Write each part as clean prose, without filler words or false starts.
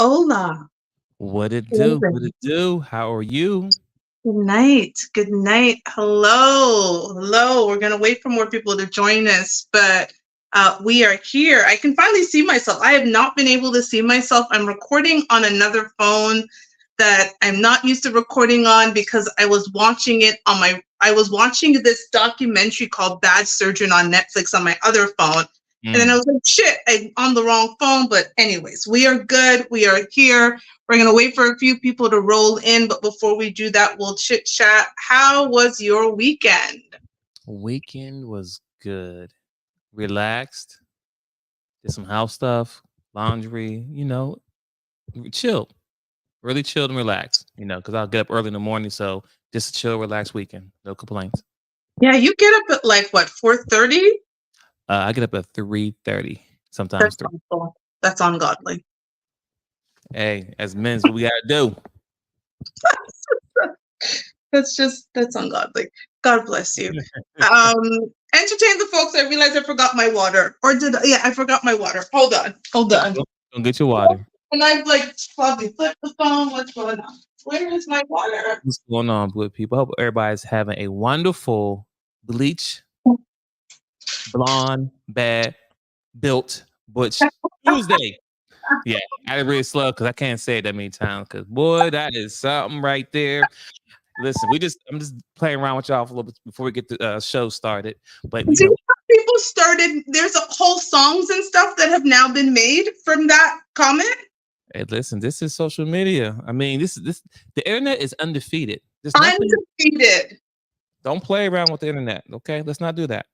Hola. What it do? What Good it do? How are you? night. Good night. Hello. Hello. We're going to wait for more people to join us, but we are here. I can finally see myself. I have not been able to see myself. I'm recording on another phone that I'm not used to recording on because I was watching it on I was watching this documentary called Bad Surgeon on Netflix on my other phone. And then I was like, shit, I'm on the wrong phone. But anyways, we are good. We are here. We're going to wait for a few people to roll in. But before we do that, we'll chit chat. How was your weekend? Weekend was good. Relaxed. Did some house stuff, laundry, chilled. Really chilled and relaxed, because I'll get up early in the morning. So just a chill, relaxed weekend. No complaints. Yeah, you get up at like what, 4:30? I get up at 3:30, sometimes 3. Awful. That's ungodly. Hey, as men's, what we got to do. That's ungodly. God bless you. Entertain the folks. I realized I forgot my water. Yeah, I forgot my water. Hold on. Go get your water. And I've like probably flipped the phone. What's going on? Where is my water? What's going on with people? Hope everybody's having a wonderful bleach, blonde, bad, built, butch Tuesday. Yeah, I really slow because I can't say it that many times. Because boy, that is something right there. Listen, I'm just playing around with y'all for a little bit before we get the show started. But people started. There's a whole songs and stuff that have now been made from that comment. Hey, listen, this is social media. I mean, this the internet is undefeated. Undefeated. Don't play around with the internet, okay? Let's not do that.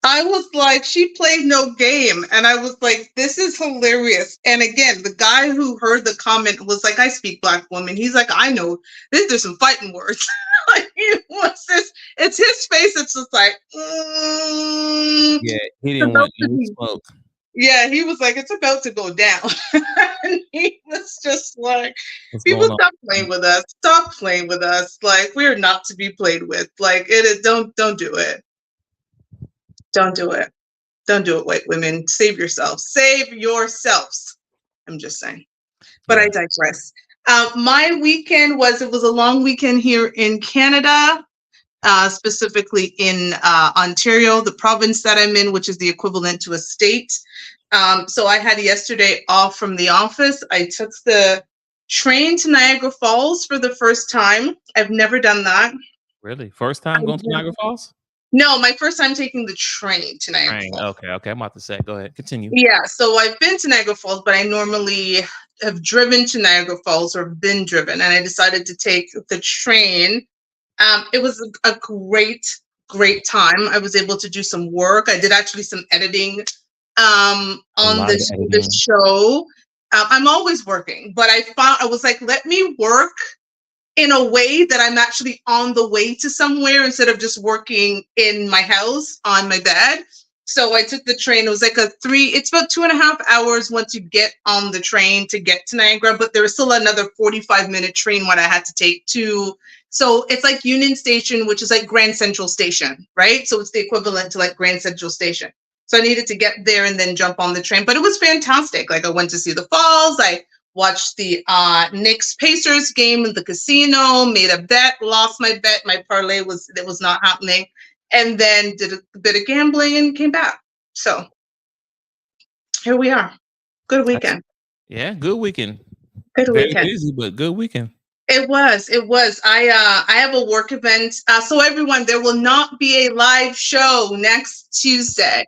I was like, she played no game. And I was like, this is hilarious. And again, the guy who heard the comment was like, I speak Black woman. He's like, I know. There's some fighting words. Like, what's this? It's his face. It's just like, yeah, he didn't want any smoke. Yeah, he was like, it's about to go down. And he was just like, people stop playing with us. Stop playing with us. Like, we're not to be played with. Like, it is, don't do it. Don't do it. Don't do it, white women. Save yourselves. Save yourselves. I'm just saying. But I digress. My weekend it was a long weekend here in Canada, specifically in Ontario, the province that I'm in, which is the equivalent to a state. So I had yesterday off from the office. I took the train to Niagara Falls for the first time. I've never done that. Really? First time going to Niagara Falls? No, my first time taking the train to Niagara Falls. Okay. I'm about to say, go ahead, continue. Yeah, so I've been to Niagara Falls, but I normally have driven to Niagara Falls or been driven, and I decided to take the train. It was a great time. I was able to do some work. I did actually some editing on the show. I'm always working, but I was like, let me work in a way that I'm actually on the way to somewhere instead of just working in my house on my bed. So I took the train. It was like it's about 2.5 hours once you get on the train to get to Niagara, but there was still another 45-minute train what I had to take to. So it's like Union Station, which is like Grand Central Station, right? So it's the equivalent to like Grand Central Station. So I needed to get there and then jump on the train, but it was fantastic. Like I went to see the falls. I watched the Knicks Pacers game in the casino, made a bet, lost my bet. My parlay was not happening. And then did a bit of gambling and came back. So here we are. Good weekend. Yeah, good weekend. Good weekend. Very busy, but good weekend. It was. I have a work event. So everyone, there will not be a live show next Tuesday.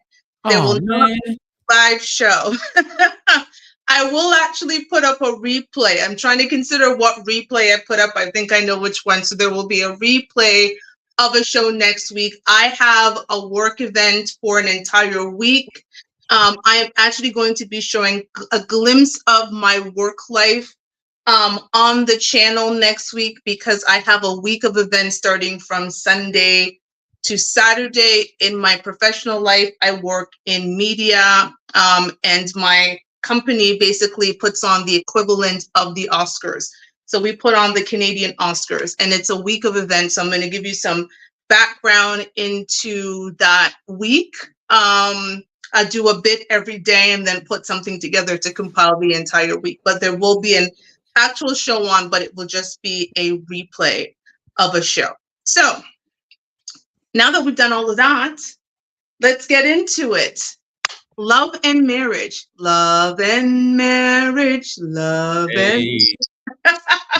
There will not be a live show. I will actually put up a replay. I'm trying to consider what replay I put up. I think I know which one. So there will be a replay of a show next week. I have a work event for an entire week. I am actually going to be showing a glimpse of my work life on the channel next week because I have a week of events starting from Sunday to Saturday. In my professional life, I work in media, and my company basically puts on the equivalent of the Oscars. So we put on the Canadian Oscars, and it's a week of events. So I'm going to give you some background into that week. do a bit every day and then put something together to compile the entire week. But there will be an actual show on, but it will just be a replay of a show. So now that we've done all of that, let's get into it. Love and marriage. Love and marriage. Love and Hey,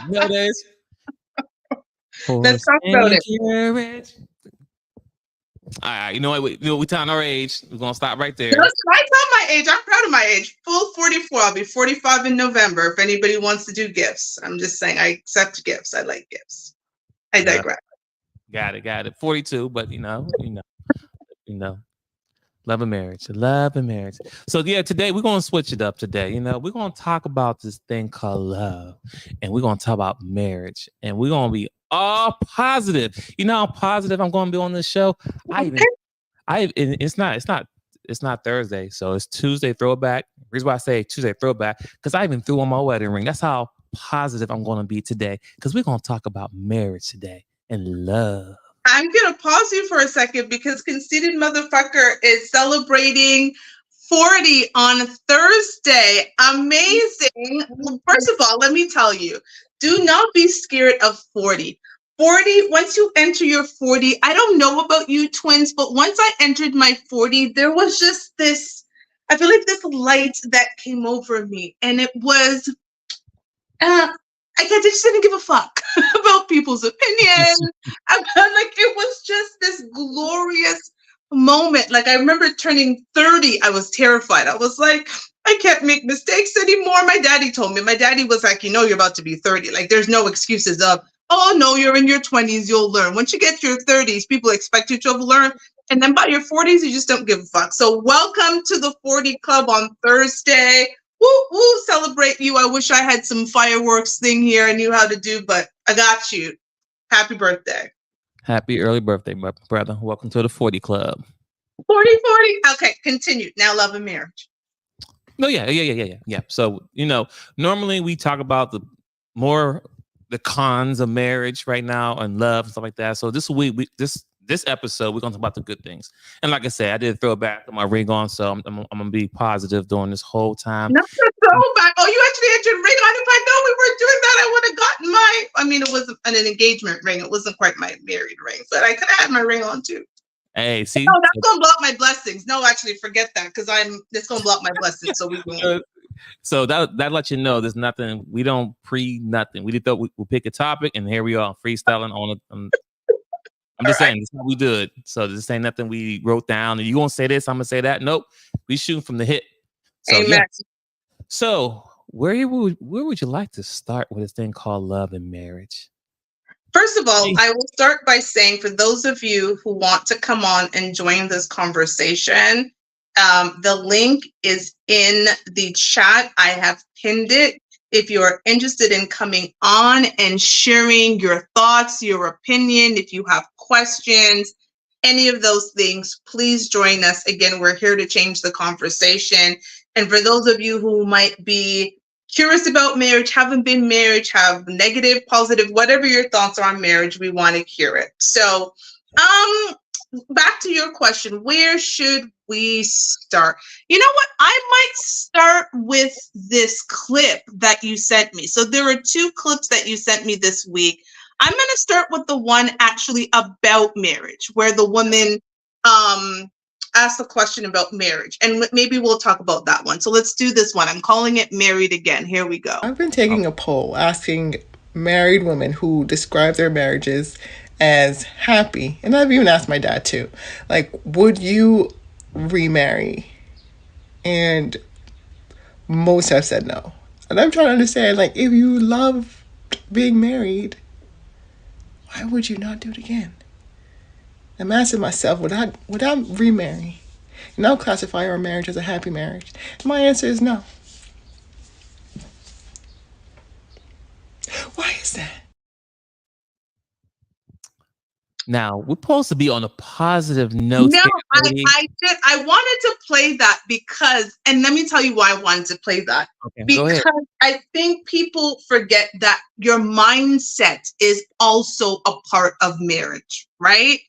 you know this. let's talk about it. Marriage. All right, you know what? We telling our age. We're gonna stop right there. That's I tell my age. I'm proud of my age. Full 44. I'll be 45 in November. If anybody wants to do gifts, I'm just saying I accept gifts. I like gifts. I digress. Got it. 42, but you know. Love and marriage. So yeah, today we're gonna switch it up today. We're gonna talk about this thing called love, and we're gonna talk about marriage, and we're gonna be all positive. You know how positive I'm gonna be on this show. It's not Thursday, so it's Tuesday throwback. The reason why I say Tuesday throwback, because I even threw on my wedding ring. That's how positive I'm gonna be today, because we're gonna talk about marriage today and love. I'm going to pause you for a second because Conceited Motherfucker is celebrating 40 on Thursday. Amazing. Well, first of all, let me tell you, do not be scared of 40. 40, once you enter your 40, I don't know about you twins, but once I entered my 40, there was just this, I feel like this light that came over me. And it was, I just didn't give a fuck about people's opinions. Like, it was just this glorious moment. Like, I remember turning 30, I was terrified. I was like, I can't make mistakes anymore. My daddy told me. My daddy was like, you're about to be 30. Like, there's no excuses of, oh, no, you're in your 20s, you'll learn. Once you get to your 30s, people expect you to have learned. And then by your 40s, you just don't give a fuck. So welcome to the 40 Club on Thursday. Woo, woo, celebrate you. I wish I had some fireworks thing here I knew how to do, but I got you. Happy birthday. Happy early birthday, my brother. Welcome to the 40 Club. 40. Okay, continue. Now love and marriage. No, yeah. So, normally we talk about the cons of marriage right now and love and stuff like that. So this week, this episode, we're going to talk about the good things. And like I said, I did throw back my ring on, so I'm going to be positive during this whole time. Not throw back. Oh, you actually had your ring on. If I know we were doing that, I would have gotten it was an engagement ring. It wasn't quite my married ring, but I could have had my ring on too. Hey, see? No, that's going to block my blessings. No, actually, forget that, because it's going to block my blessings, so we won't. So that lets you know there's nothing. We don't nothing. We just thought we'll pick a topic, and here we are freestyling on it. I'm just saying, this is how we do it. So this ain't nothing we wrote down. And you gonna say this, I'm gonna say that. Nope, we shooting from the hip. So, Amen. Yeah. So where would you like to start with this thing called love and marriage? First of all, I will start by saying, for those of you who want to come on and join this conversation, the link is in the chat. I have pinned it. If you're interested in coming on and sharing your thoughts, your opinion, if you have questions, any of those things, please join us. Again, we're here to change the conversation. And for those of you who might be curious about marriage, haven't been married, have negative, positive, whatever your thoughts are on marriage, we want to hear it. So, back to your question, where should we start? You know what? I might start with this clip that you sent me. So there are 2 clips that you sent me this week. I'm going to start with the one actually about marriage, where the woman asked a question about marriage. And maybe we'll talk about that one. So let's do this one. I'm calling it Married Again. Here we go. I've been taking a poll asking married women who describe their marriages as happy, and I've even asked my dad too, like, would you remarry? And most have said no. And I'm trying to understand, like, if you love being married, why would you not do it again? I'm asking myself, would I remarry? And I'll classify our marriage as a happy marriage. And my answer is no. Why is that? Now, we're supposed to be on a positive note. No, I did. I wanted to play that because, and let me tell you why I wanted to play that. Okay, because I think people forget that your mindset is also a part of marriage, right?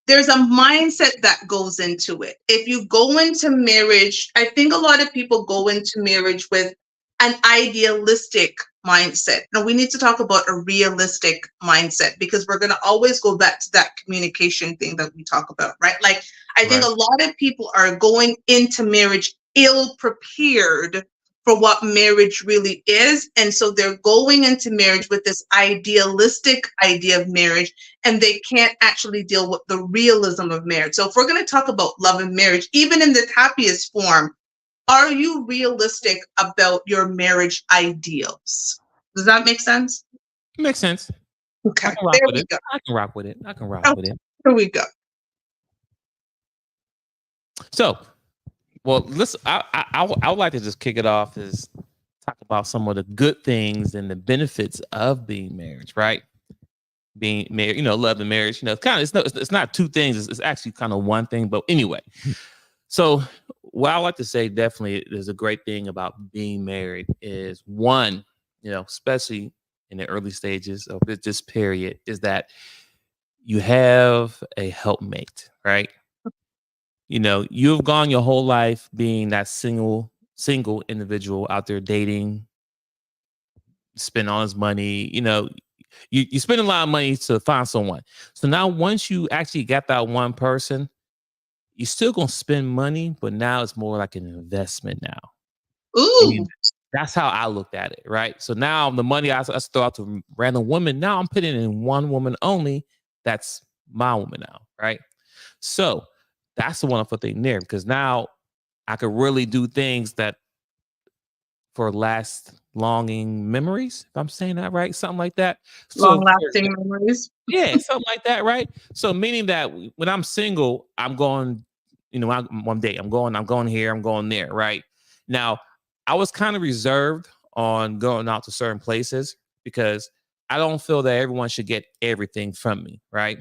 there's a mindset that goes into it. If you go into marriage, I think a lot of people go into marriage with an idealistic mindset. Now we need to talk about a realistic mindset, because we're going to always go back to that communication thing that we talk about, right? Like, I think Right. a lot of people are going into marriage ill prepared for what marriage really is. And so they're going into marriage with this idealistic idea of marriage, and they can't actually deal with the realism of marriage. So if we're going to talk about love and marriage, even in the happiest form, are you realistic about your marriage ideals? Does that make sense? Makes sense. I Okay, can rock there with we it. go. I can rock with it. I can rock Okay, with it. here we go. So, well, I would like to just kick it off is talk about some of the good things and the benefits of being married, right? Being married, love and marriage, it's not two things. It's actually kind of one thing. But anyway, so what I like to say definitely is a great thing about being married is one, especially in the early stages of this period, is that you have a helpmate, right? You've gone your whole life being that single individual out there dating, spend all his money, you spend a lot of money to find someone. So now once you actually got that one person, you're still gonna spend money, but now it's more like an investment now. Ooh, And that's how I looked at it, right? So now the money I throw out to random women, now I'm putting it in one woman only. That's my woman now, right? So that's the wonderful thing there, because now I could really do things that for last longing memories, if I'm saying that right, something like that. So long-lasting memories. yeah, something like that, right? So meaning that when I'm single, I'm going, one day I'm going here, I'm going there, right? Now, I was kind of reserved on going out to certain places because I don't feel that everyone should get everything from me, right?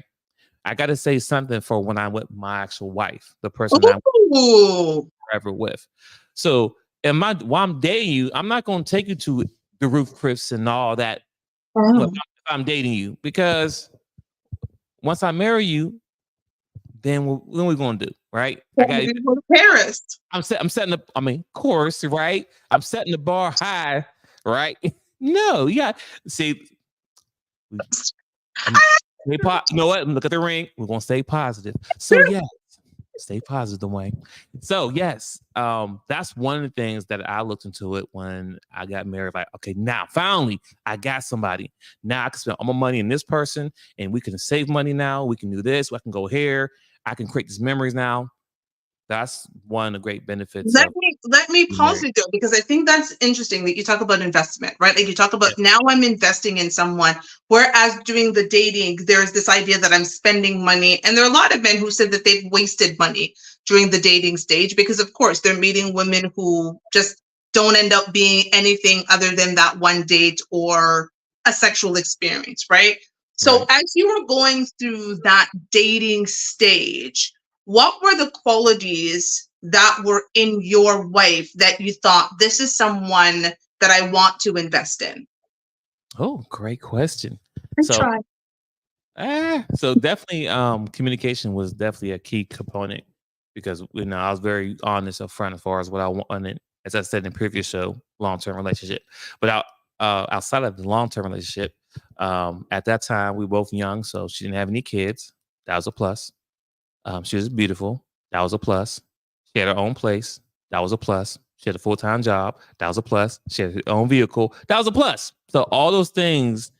I got to say something for when I'm with my actual wife, the person I'm Ooh, forever with. So, while I'm dating you, I'm not going to take you to the roof Chris and all that. If oh, I'm dating you, because once I marry you, then what are we going to do, right? I got. you go to Paris. I'm setting up. I mean, course, right? I'm setting the bar high, right? No, yeah. See, I'm you know what? Look at the ring. We're gonna stay positive. So yeah, stay positive, Dwayne. So yes, that's one of the things that I looked into it when I got married. Like, okay, now finally I got somebody. Now I can spend all my money in this person, and we can save money now. We can do this. I can go here. I can create these memories now. That's one of the great benefits of Let me being pause married. you there, because I think that's interesting that you talk about investment, right? Like, you talk Yeah. about, now I'm investing in someone, whereas during the dating, there's this idea that I'm spending money. And there are a lot of men who said that they've wasted money during the dating stage, because of course they're meeting women who just don't end up being anything other than that one date or a sexual experience, right? So Right. as you were going through that dating stage, what were the qualities that were in your wife that you thought, this is someone that I want to invest in? Oh, great question. I So, try. so definitely, communication was definitely a key component because I was very honest upfront as far as what I wanted. As I said in the previous show, long-term relationship. But outside of the long-term relationship, at that time we were both young, so she didn't have any kids. That was a plus. She was beautiful. That was a plus. She had her own place. That was a plus. She had a full-time job. That was a plus. She had her own vehicle. That was a plus. So all those things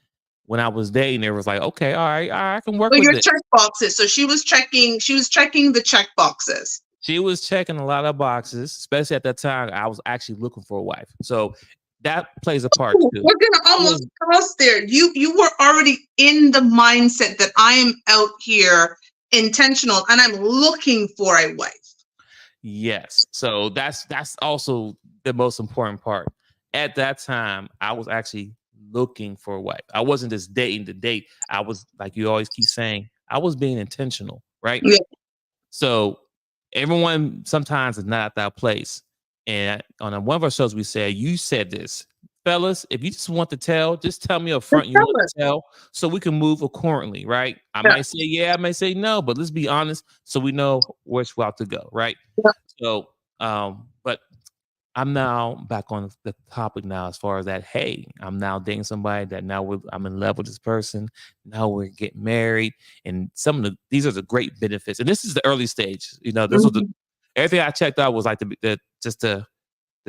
when I was dating, it was like, okay, all right, I can work So with your it. check boxes. So she was checking the check boxes. She was checking a lot of boxes, especially at that time. I was actually looking for a wife. So that plays a part Ooh, too. we're gonna almost cross there. You were already in the mindset that I am out here intentional and I'm looking for a wife. Yes. So that's also the most important part. At that time, I was actually looking for a wife. I wasn't just dating to date. I was, like you always keep saying, I was being intentional, right? Yeah. So everyone sometimes is not at that place. And on one of our shows, we said, you said this, fellas, if you just want to tell, just tell me up front you tell want us. to tell, so we can move accordingly, right? I Yeah. might say yeah, I may say no, but let's be honest, so we know which route to go, right? Yeah. So, but I'm now back on the topic now, as far as that. Hey, I'm now dating somebody that I'm in love with this person. Now we're getting married, and these are the great benefits. And this is the early stage. This was Mhm. everything I checked out was like the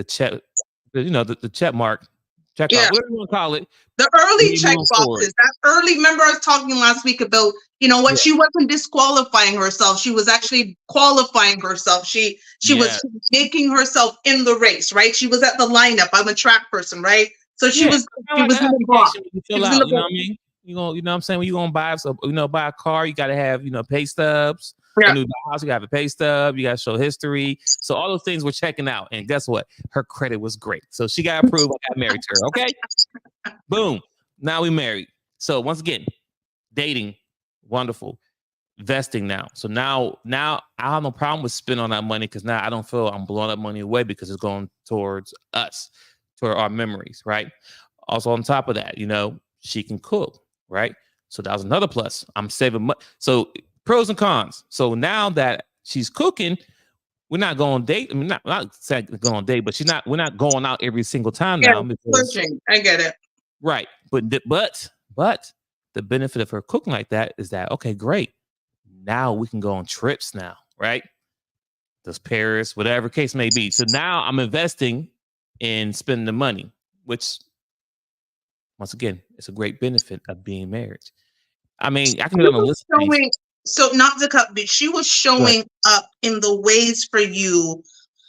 check, the check mark, check Yeah. off, whatever you want to call it. The early Moving check on forward. boxes, that early, remember I was talking last week about, what Yeah. she wasn't disqualifying herself. She was actually qualifying herself. She Yeah. was making herself in the race, right? She was at the lineup. I'm a track person, right? So she Yeah, was kinda like in an the box. application when you She fill was in out, the you know box. what I mean? You know what I'm saying? When you gonna buy a car, you gotta have, pay stubs. Yeah. When you buy a house, you gotta have a pay stub, you gotta show history. So all those things we're checking out. And guess what? Her credit was great. So she got approved. I got married to her. Okay. Boom. Now we married. So once again, dating, wonderful. Vesting now. So now I have no problem with spending on that money, because now I don't feel I'm blowing that money away, because it's going towards us, toward our memories, right? Also, on top of that, she can cook, right? So that was another plus. I'm saving money. So pros and cons. So now that she's cooking, we're not going on date. I mean, not saying going on date, but we're not going out every single time Yeah, now, because splurging. I get it. right. But the benefit of her cooking like that is that, okay, great. Now we can go on trips now, right? Does Paris, whatever case may be. So now I'm investing in spending the money, which, once again, it's a great benefit of being married. I mean, I can She go on a was list of things. showing, so not to cut, but she was showing up in the ways for you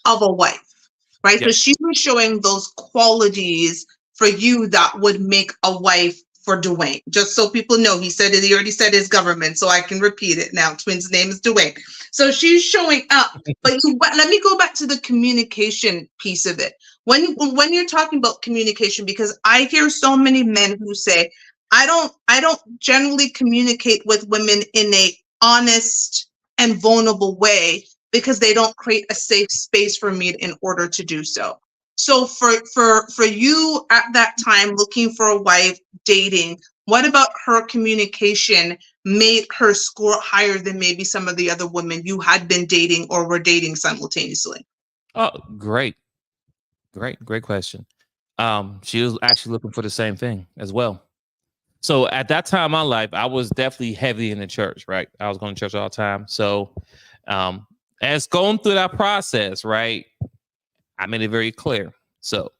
of a wife, right? So Yes. she was showing those qualities for you that would make a wife for Dwayne. Just so people know, he already said his government, so I can repeat it now. Twin's name is Dwayne. So she's showing up. But let me go back to the communication piece of it. When you're talking about communication, because I hear so many men who say, I don't generally communicate with women in a honest and vulnerable way, because they don't create a safe space for me in order to do so. So for you at that time, looking for a wife, dating, what about her communication made her score higher than maybe some of the other women you had been dating or were dating simultaneously? Oh, great question. She was actually looking for the same thing as well. So at that time in my life, I was definitely heavy in the church, right? I was going to church all the time. So as going through that process, right, I made it very clear. So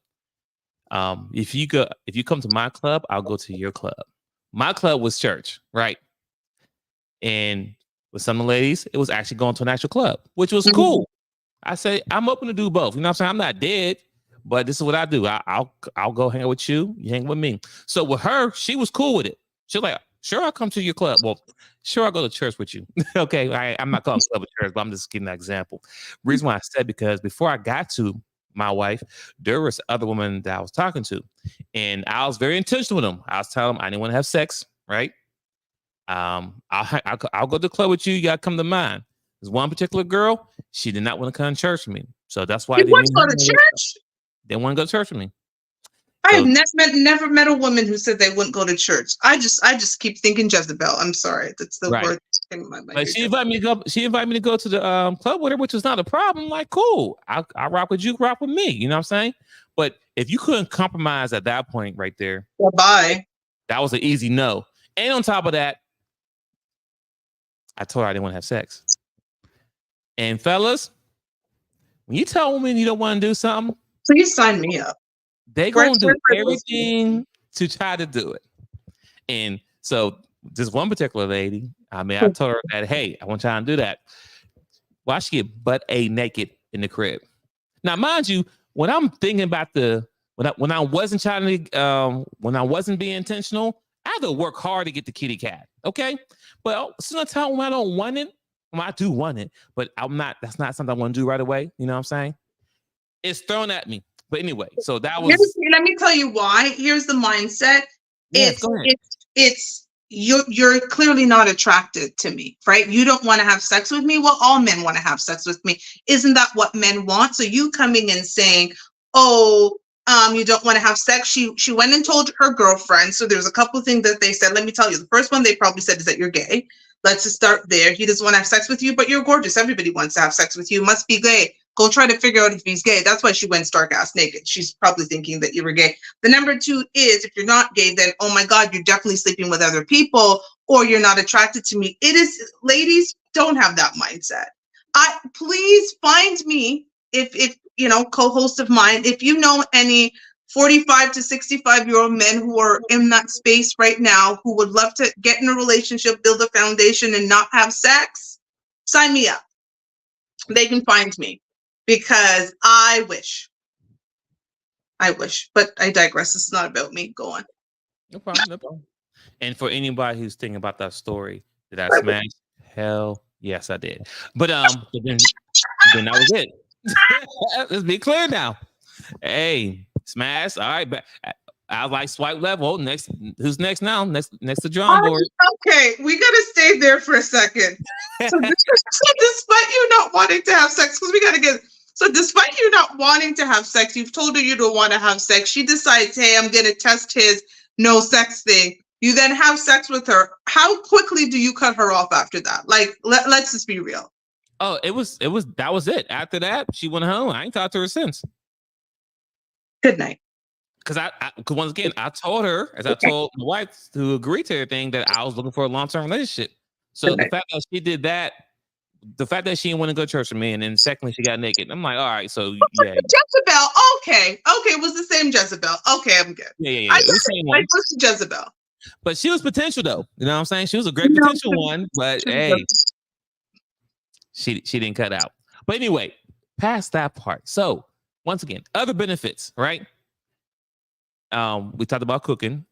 if you come to my club, I'll go to your club. My club was church, right? And with some of the ladies, it was actually going to an actual club, which was cool. I say I'm open to do both. You know what I'm saying? I'm not dead, but this is what I do. I'll go hang out with you. You hang with me. So with her, she was cool with it. She was like, sure, I'll come to your club. Well, sure, I'll go to church with you. Okay, I'm not calling club a church, but I'm just giving an example. Reason why I said, because before I got to my wife, there was other women that I was talking to, and I was very intentional with them. I was telling them I didn't want to have sex, right? I'll go to the club with you. You gotta come to mine. There's one particular girl, she did not want to come to church with me. So that's why You want to go to church? They want to go to church with me. I have never met a woman who said they wouldn't go to church. I just keep thinking Jezebel. I'm sorry. That's the Right. word in my mind. But she invited me to go. She invited me to go to the club with her, which was not a problem. Like, cool. I rock with you, rock with me. You know what I'm saying? But if you couldn't compromise at that point right there, Bye. that was an easy no. And on top of that, I told her I didn't want to have sex. And fellas, when you tell women you don't want to do something, Please sign me up. they gonna do everything to try to do it. And so this one particular lady, I mean, I told her that, hey, I want y'all to do that. Why she get butt a naked in the crib? Now, mind you, when I'm thinking about when I wasn't trying to when I wasn't being intentional, I had to work hard to get the kitty cat. Okay. But sometimes when I don't want it, I do want it, but that's not something I want to do right away. You know what I'm saying? It's thrown at me. But anyway, so that was. Let me tell you why. Here's the mindset. Yes, It's you're clearly not attracted to me, right? You don't want to have sex with me. Well, all men want to have sex with me. Isn't that what men want? So you coming and saying, oh, You don't want to have sex. She went and told her girlfriend. So there's a couple of things that they said. Let me tell you. The first one they probably said is that you're gay. Let's just start there. He doesn't want to have sex with you, but you're gorgeous. Everybody wants to have sex with you. Must be gay. Go try to figure out if he's gay. That's why she went stark ass naked. She's probably thinking that you were gay. The number two is if you're not gay, then oh my God, you're definitely sleeping with other people or you're not attracted to me. It is, ladies, don't have that mindset. Please find me if you know, co-host of mine, if you know any 45 to 65-year-old men who are in that space right now who would love to get in a relationship, build a foundation and not have sex, sign me up. They can find me because I wish, but I digress. This is not about me. Go on. No problem. No problem. And for anybody who's thinking about that story, did I smash? Hell yes, I did. But then that was it. Let's be clear now. Hey, smash. All right, but I like swipe level. Next, who's next now? Next to John board. Okay, we gotta stay there for a second. So despite you not wanting to have sex, because we gotta get. So despite you not wanting to have sex, you've told her you don't want to have sex. She decides, hey, I'm gonna test his no sex thing. You then have sex with her. How quickly do you cut her off after that? Like, let's just be real. Oh, that was it. After that, she went home. I ain't talked to her since. Good night. Because cause once again, I told her, as I told my wife to agree to everything, that I was looking for a long-term relationship. So the fact that she did that, the fact that she didn't want to go to church with me, and then secondly, she got naked. I'm like, all right, so yeah. Jezebel. Okay, it was the same Jezebel. Okay, I'm good. Yeah. I was Jezebel. But she was potential though. You know what I'm saying? She was a great potential one, but hey, she didn't cut out. But anyway, past that part. So once again, other benefits, right? We talked about cooking,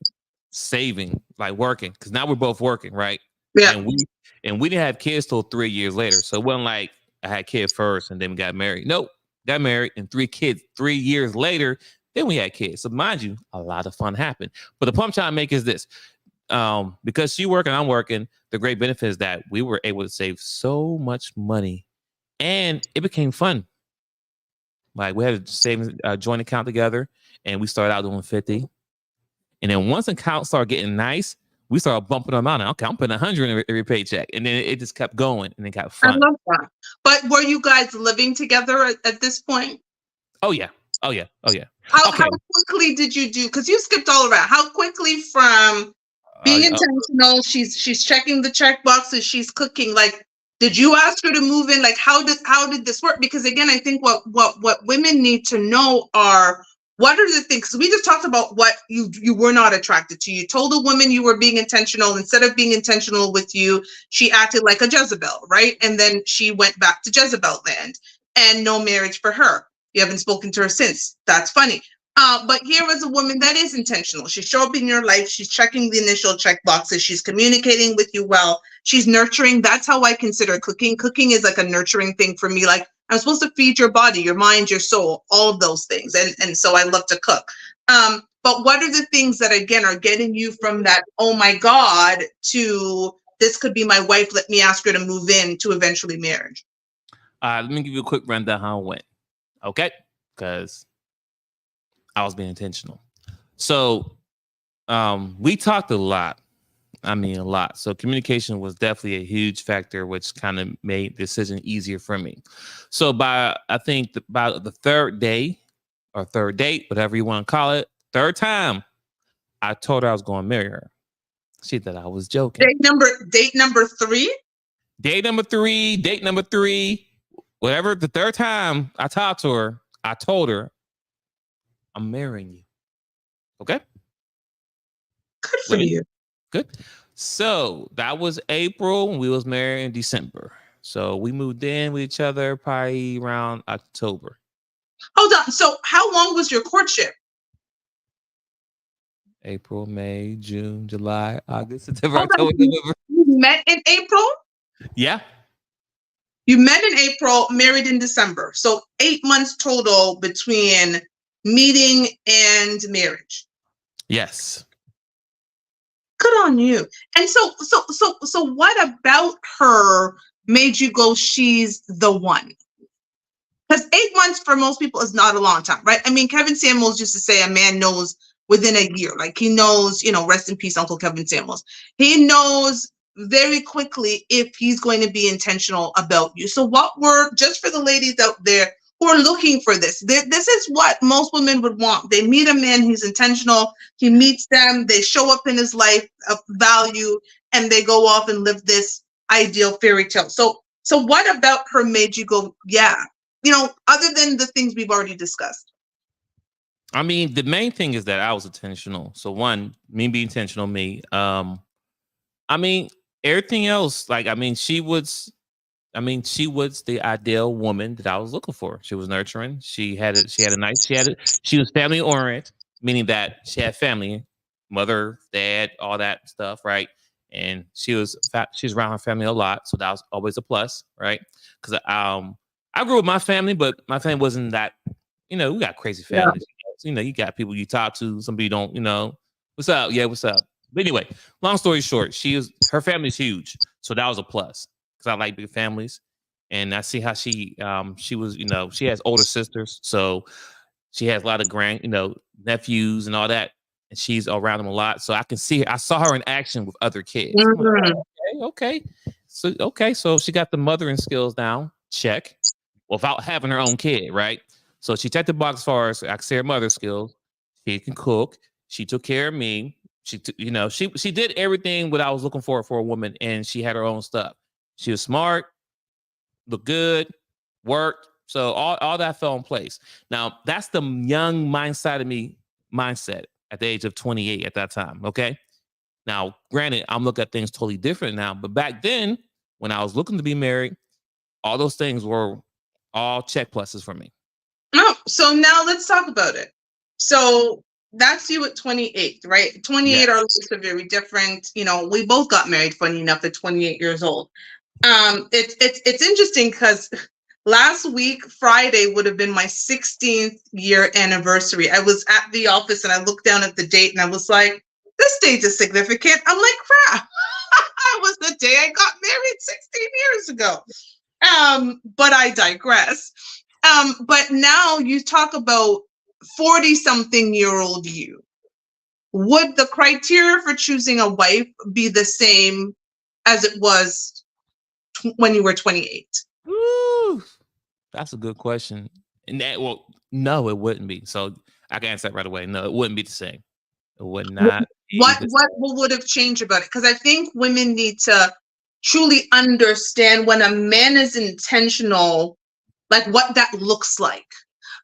saving, like working, because now we're both working, right? Yeah. And we didn't have kids till 3 years later. So it wasn't like I had kids first and then we got married. Nope. Got married and 3 kids 3 years later, then we had kids. So mind you, a lot of fun happened. But the point I'm trying to make is this. Because she working, I'm working, the great benefit is that we were able to save so much money and it became fun. Like we had a savings joint account together and we started out doing 50. And then once the account started getting nice, we started bumping them out. Okay, I'm putting 100 in every paycheck. And then it just kept going and it got fun. I love that. But were you guys living together at this point? Oh, yeah. How quickly did you do? Because you skipped all around. How quickly from being intentional, she's checking the check boxes, she's cooking. Like, did you ask her to move in? Like, how did this work? Because again, I think what women need to know are what are the things? Because we just talked about what you were not attracted to. You told a woman you were being intentional. Instead of being intentional with you, she acted like a Jezebel, right? And then she went back to Jezebel land and no marriage for her. You haven't spoken to her since. That's funny. But here is a woman that is intentional. She showed up in your life. She's checking the initial check boxes. She's communicating with you well. She's nurturing. That's how I consider cooking. Cooking is like a nurturing thing for me. Like I'm supposed to feed your body, your mind, your soul, all of those things. And so I love to cook. But what are the things that, again, are getting you from that, oh my God, to this could be my wife, let me ask her to move in, to eventually marriage? Let me give you a quick rundown how it went. Okay? Because I was being intentional. So we talked a lot. I mean, a lot. So communication was definitely a huge factor, which kind of made the decision easier for me. So by the third day or third date, whatever you want to call it, third time, I told her I was going to marry her. She thought I was joking. Date number 3? Date number three, whatever. The third time I talked to her, I told her, I'm marrying you. Okay? Good for you. Good. So that was April and we was married in December. So we moved in with each other probably around October. Hold on. So how long was your courtship? April, May, June, July, August, September, October, November. You met in April? Yeah. You met in April, married in December. So 8 months total between meeting and marriage. Yes. Good on you. And so what about her made you go, she's the one? Because 8 months for most people is not a long time, right? I mean, Kevin Samuels used to say a man knows within a year. Like he knows, rest in peace, Uncle Kevin Samuels. He knows very quickly if he's going to be intentional about you. So just for the ladies out there who are looking for this, this is what most women would want. They meet a man who's intentional. He meets them. They show up in his life of value, and they go off and live this ideal fairy tale. So what about her made you go, yeah? Other than the things we've already discussed. I mean, the main thing is that I was intentional. So one, me being intentional, I mean, everything else, she was the ideal woman that I was looking for. She was nurturing. She was family oriented, meaning that she had family, mother, dad, all that stuff, right? And she was around her family a lot, so that was always a plus, right? Because I grew up with my family, but my family wasn't that, we got crazy families. Yeah. You got people you talk to, some people you don't, what's up? Yeah, what's up? But anyway, long story short, her family's huge. So that was a plus because I like big families. And I see how she was, she has older sisters. So she has a lot of nephews and all that. And she's around them a lot. So I can see her. I saw her in action with other kids. Mm-hmm. Okay. So she got the mothering skills down. Check. Without having her own kid, right? So she checked the box as far as I could say her mother skills. She can cook. She took care of me. She did everything what I was looking for a woman, and she had her own stuff. She was smart, looked good, worked. So all that fell in place. Now that's the young mindset at the age of 28 at that time. Okay. Now, granted, I'm looking at things totally different now, but back then, when I was looking to be married, all those things were all check pluses for me. Oh, so now let's talk about it. So that's you at 28, right? 28, yes. Our lives are very different. We both got married, funny enough, at 28 years old. It's interesting because last week, Friday, would have been my 16th year anniversary. I was at the office and I looked down at the date and I was like, this date is significant. I'm like, crap. That was the day I got married 16 years ago. But I digress. But now you talk about 40-something-year-old you. Would the criteria for choosing a wife be the same as it was when you were 28? Ooh, that's a good question. And no, it wouldn't be. So I can answer that right away. No, it wouldn't be the same. It would not. What would have changed about it? Because I think women need to truly understand when a man is intentional, like what that looks like.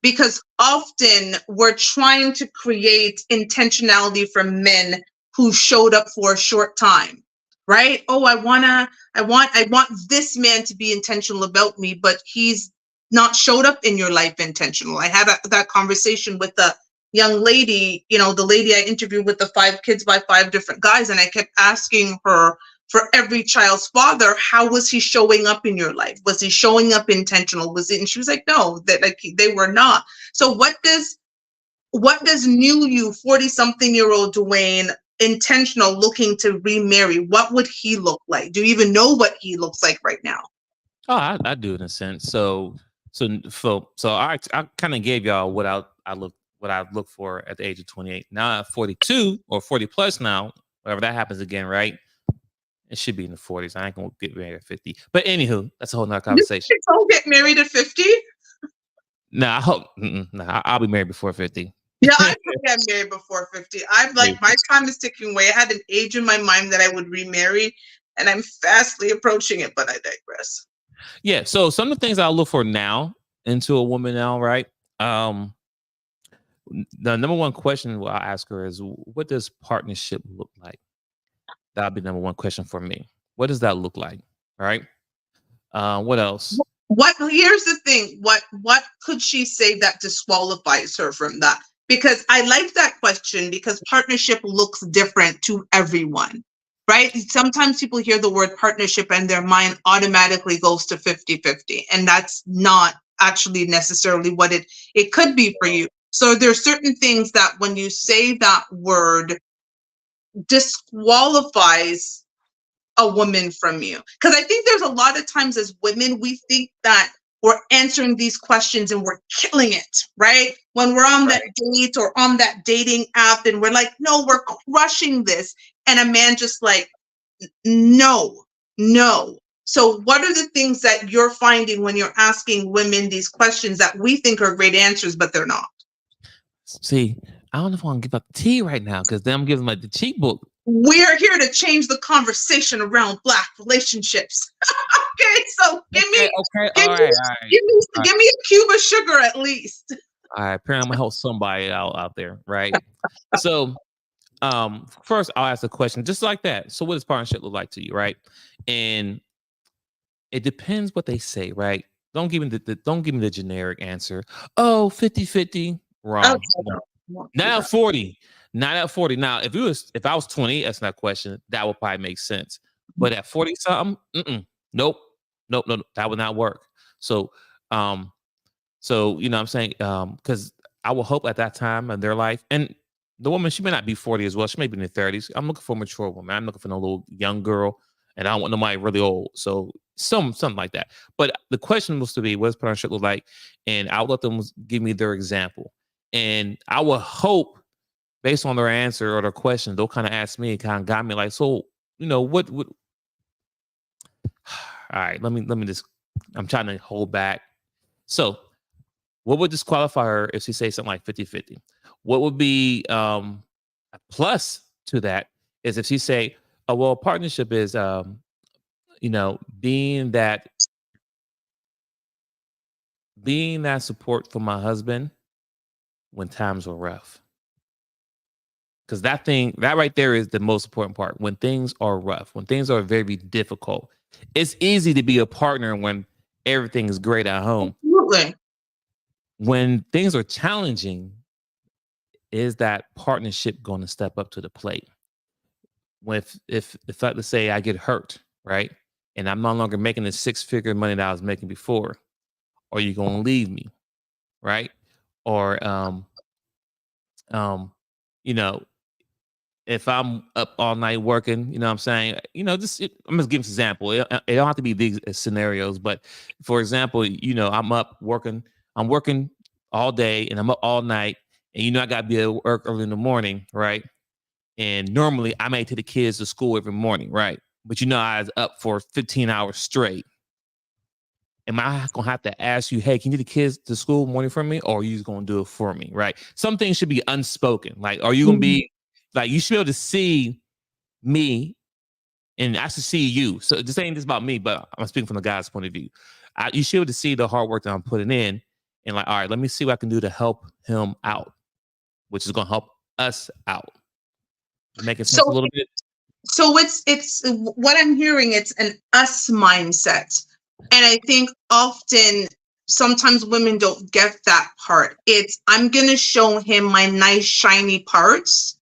Because often we're trying to create intentionality for men who showed up for a short time, right? Oh, I want this man to be intentional about me, but he's not showed up in your life intentional. I had that conversation with the young lady, the lady I interviewed with the 5 kids by 5 different guys. And I kept asking her, for every child's father, how was he showing up in your life? Was he showing up intentional? And she was like, no, that they were not. So what does new you, 40-something-year-old Dwayne, intentional, looking to remarry, what would he look like? Do you even know what he looks like right now? Oh, I do in a sense. So I kind of gave y'all what I look for at the age of 28. Now at 42 or 40 plus now, whatever that happens again, right? It should be in the 40s. I ain't gonna get married at 50. But anywho, that's a whole nother conversation. You don't get married at 50? No, I hope. I'll be married before 50. Yeah, I could get married before 50. My time is ticking away. I had an age in my mind that I would remarry, and I'm fastly approaching it, but I digress. Yeah, so some of the things I'll look for now into a woman now, right? The number one question I'll ask her is, what does partnership look like? That'll be number one question for me. What does that look like? All right. What else? Here's the thing. What could she say that disqualifies her from that? Because I like that question, because partnership looks different to everyone, right? Sometimes people hear the word partnership and their mind automatically goes to 50-50. And that's not actually necessarily what it could be for you. So there's certain things that when you say that word, disqualifies a woman from you. Because I think there's a lot of times as women, we think that we're answering these questions and we're killing it, right? When we're on that date or on that dating app and we're like, no, we're crushing this. And a man just like, no. So what are the things that you're finding when you're asking women these questions that we think are great answers, but they're not? See, I don't know if I want to give up the tea right now because then I'm giving like the cheat book. We're here to change the conversation around Black relationships. Okay, so give me a cube of sugar at least. All right, apparently I'm gonna help somebody out there, right? So, first I'll ask a question just like that. So, what does partnership look like to you, right? And it depends what they say, right? Don't give me the generic answer. Oh, 50-50. Wrong. Okay. No. Not at 40. Not at 40. Now, if I was 20, that's not a question. That would probably make sense. But at 40 something, nope, that would not work. So, you know what I'm saying? Because I will hope at that time in their life, and the woman, she may not be 40 as well. She may be in the 30s. I'm looking for a mature woman. I'm looking for a little young girl, and I don't want nobody really old. So something like that. But the question was to be, what does partnership look like? And I'll let them give me their example. And I will hope, based on their answer or their question, they'll kind of ask me, kind of got me like, so, you know, what all right, let me just, I'm trying to hold back. So what would disqualify her if she say something like 50-50? What would be a plus to that is if she say, oh, well, partnership is, you know, being that support for my husband when times are rough. Because that right there is the most important part. When things are rough, when things are very difficult, it's easy to be a partner when everything is great at home. Absolutely. When things are challenging, is that partnership going to step up to the plate? When if let's say I get hurt, right, and I'm no longer making the 6-figure money that I was making before, are you going to leave me, right? Or you know, if I'm up all night working, you know what I'm saying? You know, I'm just giving an example. It don't have to be these scenarios, but for example, you know, I'm working all day and I'm up all night, and you know, I got to be at work early in the morning, right? And normally I may take the kids to school every morning, right? But you know, I was up for 15 hours straight. Am I going to have to ask you, hey, can you get the kids to school morning for me? Or are you just going to do it for me, right? Some things should be unspoken. Like, are you going to be, like, you should be able to see me and I should see you. So this ain't just about me, but I'm speaking from the guy's point of view. You should be able to see the hard work that I'm putting in and like, all right, let me see what I can do to help him out, which is going to help us out. Making sense a little bit? So it's what I'm hearing, it's an us mindset. And I think often, sometimes women don't get that part. It's, I'm going to show him my nice, shiny parts,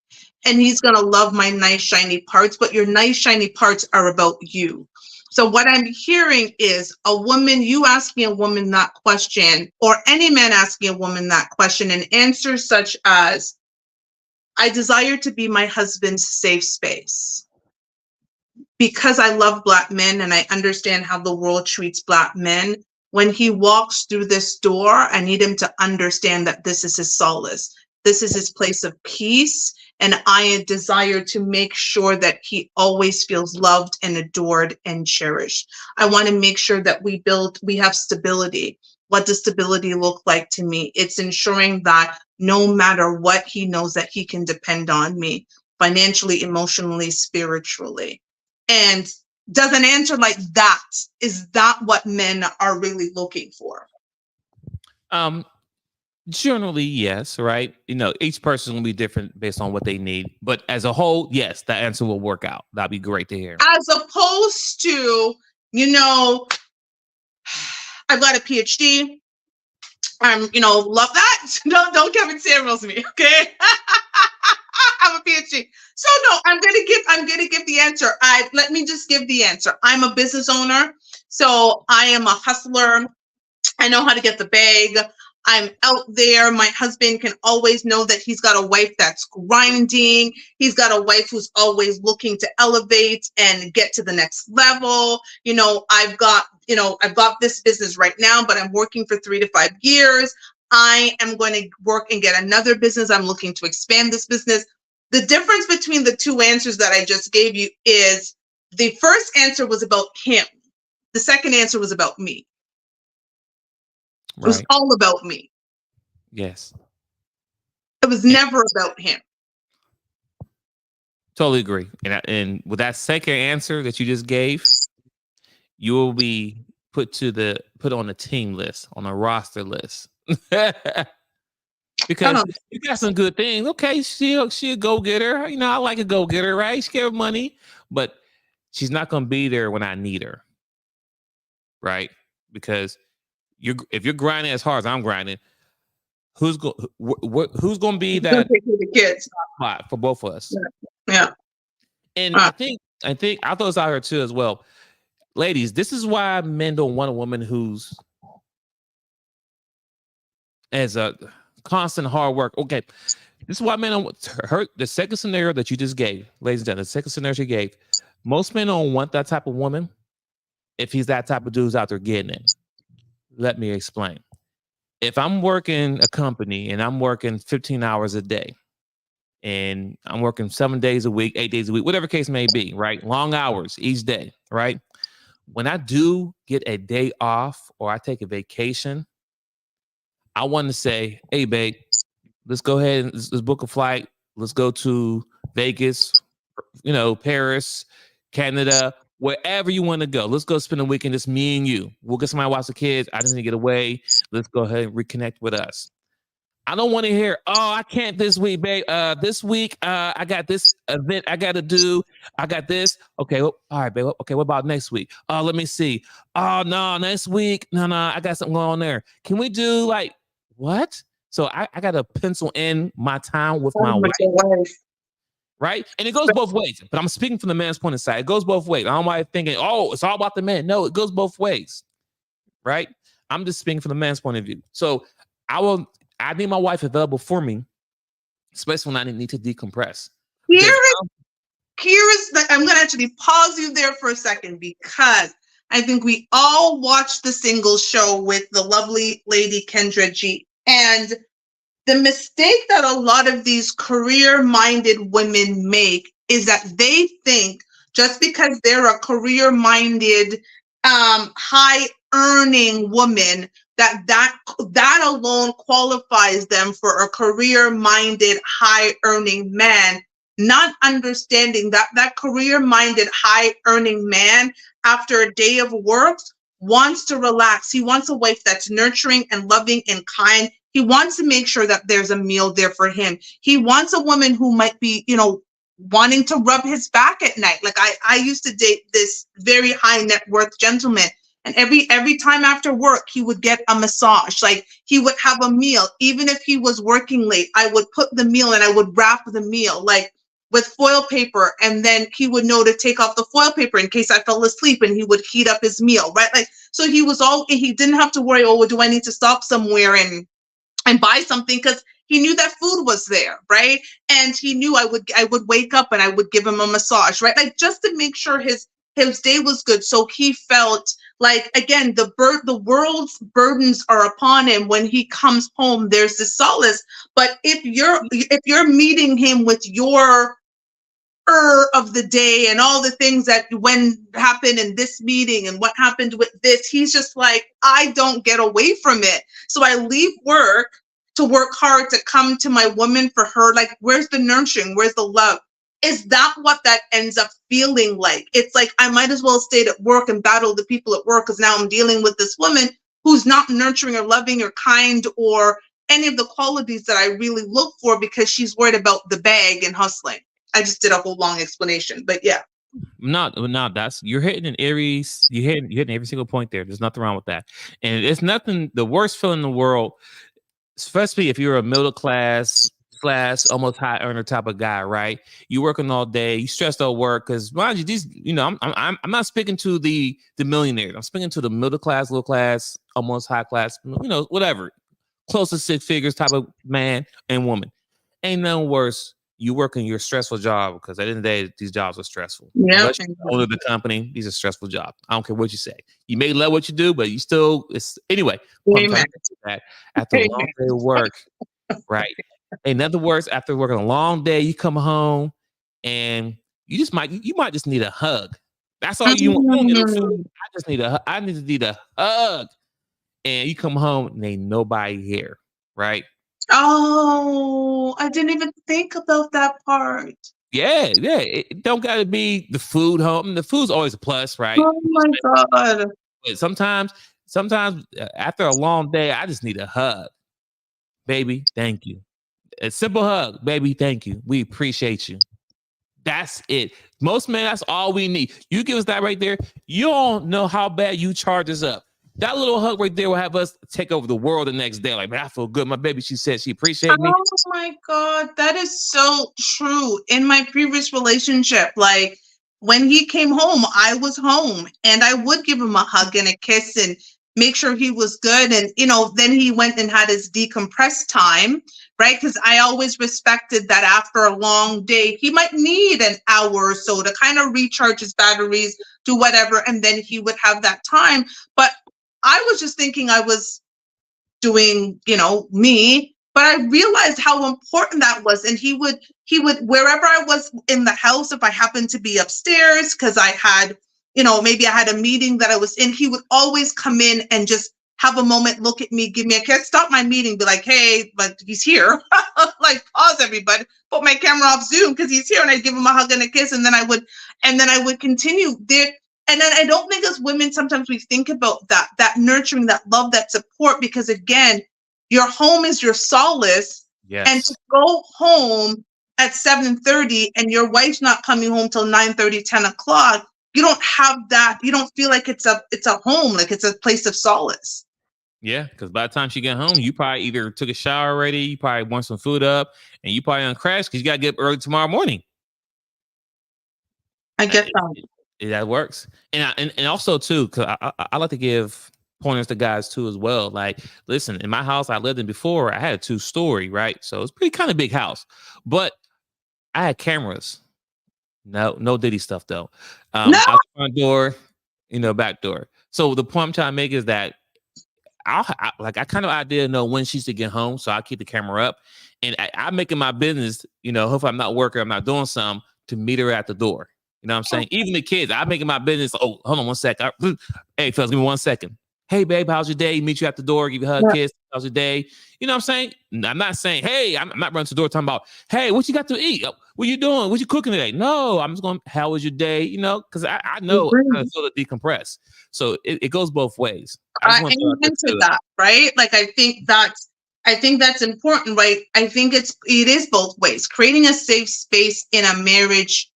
and he's going to love my nice, shiny parts, but your nice, shiny parts are about you. So what I'm hearing is a woman, you asking a woman that question, or any man asking a woman that question, and answers such as, I desire to be my husband's safe space. Because I love Black men and I understand how the world treats Black men, when he walks through this door, I need him to understand that this is his solace. This is his place of peace. And I desire to make sure that he always feels loved and adored and cherished. I want to make sure that we have stability. What does stability look like to me? It's ensuring that no matter what, he knows that he can depend on me financially, emotionally, spiritually. And does an answer like that, is that what men are really looking for? Generally, yes, right? You know, each person will be different based on what they need. But as a whole, yes, that answer will work out. That'd be great to hear. As opposed to, you know, I've got a PhD. You know, love that. Don't Kevin Samuels me, okay? I'm a PhD. So no, I'm gonna give the answer. Let me just give the answer. I'm a business owner, so I am a hustler. I know how to get the bag. I'm out there. My husband can always know that he's got a wife that's grinding. He's got a wife who's always looking to elevate and get to the next level. I've got this business right now, but I'm working for 3 to 5 years. I am going to work and get another business. I'm looking to expand this business. The difference between the two answers that I just gave you is the first answer was about him. The second answer was about me. It was Right. all about me. Yes. It was never about him. Totally agree. And with that second answer that you just gave, you will be put on the team list, on a roster list. Because you got some good things. Okay, she a go-getter. I like a go-getter, right? She give money, but she's not gonna be there when I need her. Right? Because if you're grinding as hard as I'm grinding, who's going to be that the kids spot for both of us? Yeah. And I think I'll throw this out here too as well. Ladies, this is why men don't want a woman who's as a constant hard work. Okay. This is why men don't hurt the second scenario that you just gave, ladies and gentlemen, the second scenario she gave. Most men don't want that type of woman if he's that type of dude's out there getting it. Let me explain. If I'm working a company and I'm working 15 hours a day and I'm working 7 days a week, 8 days a week, whatever case may be, right? Long hours each day, right? When I do get a day off or I take a vacation, I want to say, hey, babe, let's go ahead and let's book a flight. Let's go to Vegas, Paris, Canada, wherever you want to go. Let's go spend a weekend, just me and you. We'll get somebody to watch the kids. I just need to get away. Let's go ahead and reconnect with us. I don't want to hear, oh, I can't this week, babe. This week, I got this event I got to do. I got this. Okay, well, all right, babe. Okay, what about next week? Oh, let me see. Oh, no, next week. No, I got something going on there. Can we do what? So I got to pencil in my time with my wife. Right? And it goes both ways. But I'm speaking from the man's point of sight. It goes both ways. I don't mind thinking, oh, it's all about the man. No, it goes both ways. Right? I'm just speaking from the man's point of view. So I need my wife available for me, especially when I need to decompress. I'm going to actually pause you there for a second because I think we all watched the Singles show with the lovely lady Kendra G. And the mistake that a lot of these career-minded women make is that they think just because they're a career-minded, high-earning woman, that alone qualifies them for a career-minded, high-earning man, not understanding that career-minded, high-earning man, after a day of work, wants to relax. He wants a wife that's nurturing and loving and kind. He wants to make sure that there's a meal there for him. He wants a woman who might be, wanting to rub his back at night. Like I used to date this very high net worth gentleman, and every time after work, he would get a massage. Like he would have a meal. Even if he was working late, I would put the meal and I would wrap the meal with foil paper, and then he would know to take off the foil paper in case I fell asleep, and he would heat up his meal, right? So he didn't have to worry, oh, do I need to stop somewhere and buy something, because he knew that food was there, right? And he knew I would wake up and I would give him a massage, right? Just to make sure his day was good. So he felt like, again, the world's burdens are upon him. When he comes home, there's this solace. But if you're meeting him with your of the day and all the things that when happened in this meeting and what happened with this, he's just like, I don't get away from it. So I leave work to work hard to come to my woman for her. Where's the nurturing? Where's the love? Is that what that ends up feeling like? It's like, I might as well stay at work and battle the people at work, because now I'm dealing with this woman who's not nurturing or loving or kind or any of the qualities that I really look for, because she's worried about the bag and hustling. I just did a whole long explanation, but yeah. No, you're hitting every single point there. There's nothing wrong with that. And it's nothing, the worst feeling in the world, especially if you're a middle class / almost high earner type of guy, right? You working all day, you stressed out work, because mind you, these, I'm not speaking to the millionaires. I'm speaking to the middle class, low class, almost high class, whatever. close to six figures type of man and woman. Ain't nothing worse. You work in your stressful job, because at the end of the day, these jobs are stressful. Yeah. Unless you're the owner of the company, these are stressful jobs. I don't care what you say. You may love what you do, but you still, it's anyway. Amen. That after a long day of work, right? Ain't nothing worse after working a long day. You come home and you might just need a hug. That's all you want. You don't need no food. I just need a hug. And you come home and ain't nobody here, right? Oh, I didn't even think about that part. Yeah. It don't gotta be the food home. The food's always a plus, right? Oh my God. But sometimes after a long day, I just need a hug. Baby, thank you. A simple hug, baby, thank you. We appreciate you. That's it. Most men, that's all we need. You give us that right there. You don't know how bad you charge us up. That little hug right there will have us take over the world the next day. Like, man, I feel good. My baby, she said she appreciated me. Oh my God, that is so true. In my previous relationship, like when he came home, I was home and I would give him a hug and a kiss and make sure he was good. And, then he went and had his decompress time, right? Because I always respected that after a long day, he might need an hour or so to kind of recharge his batteries, do whatever. And then he would have that time. But I was just thinking I was doing, me, but I realized how important that was. And he would, wherever I was in the house, if I happened to be upstairs, because I had, maybe I had a meeting that I was in, he would always come in and just have a moment, look at me, give me a kiss, stop my meeting, be like, hey, but he's here. Like, pause everybody, put my camera off Zoom because he's here, and I'd give him a hug and a kiss, and then I would continue there. And then I don't think as women, sometimes we think about that nurturing, that love, that support, because again, your home is your solace. Yes. And to go home at 7:30 and your wife's not coming home till 9:30, 10 o'clock, you don't have that. You don't feel like it's a home, like it's a place of solace. Yeah, because by the time she get home, you probably either took a shower already, you probably warmed some food up, and you probably on crash because you got to get up early tomorrow morning. I get that. That works. And also too, because I like to give pointers to guys too as well. Like, listen, in my house I lived in before, I had a 2-story, right? So it's pretty kind of big house, but I had cameras. No Diddy stuff though. Out the front door, back door. So the point I'm trying to make is that I kind of idea know when she's to get home, so I keep the camera up, and I'm making my business. Hopefully I'm not working, I'm not doing something, to meet her at the door. You know what I'm saying? Even the kids, I'm making my business. Oh, hold on 1 sec. Hey, fellas, give me 1 second. Hey, babe, how's your day? Meet you at the door, give you a hug, kiss. How's your day? You know what I'm saying? I'm not saying, hey, I'm not running to the door talking about, hey, what you got to eat? What you doing? What you cooking today? No, I'm just going, how was your day? Because I know I feel to decompress. So it goes both ways. I into that, right? Like, I think that's important, right? I think it is both ways. Creating a safe space in a marriage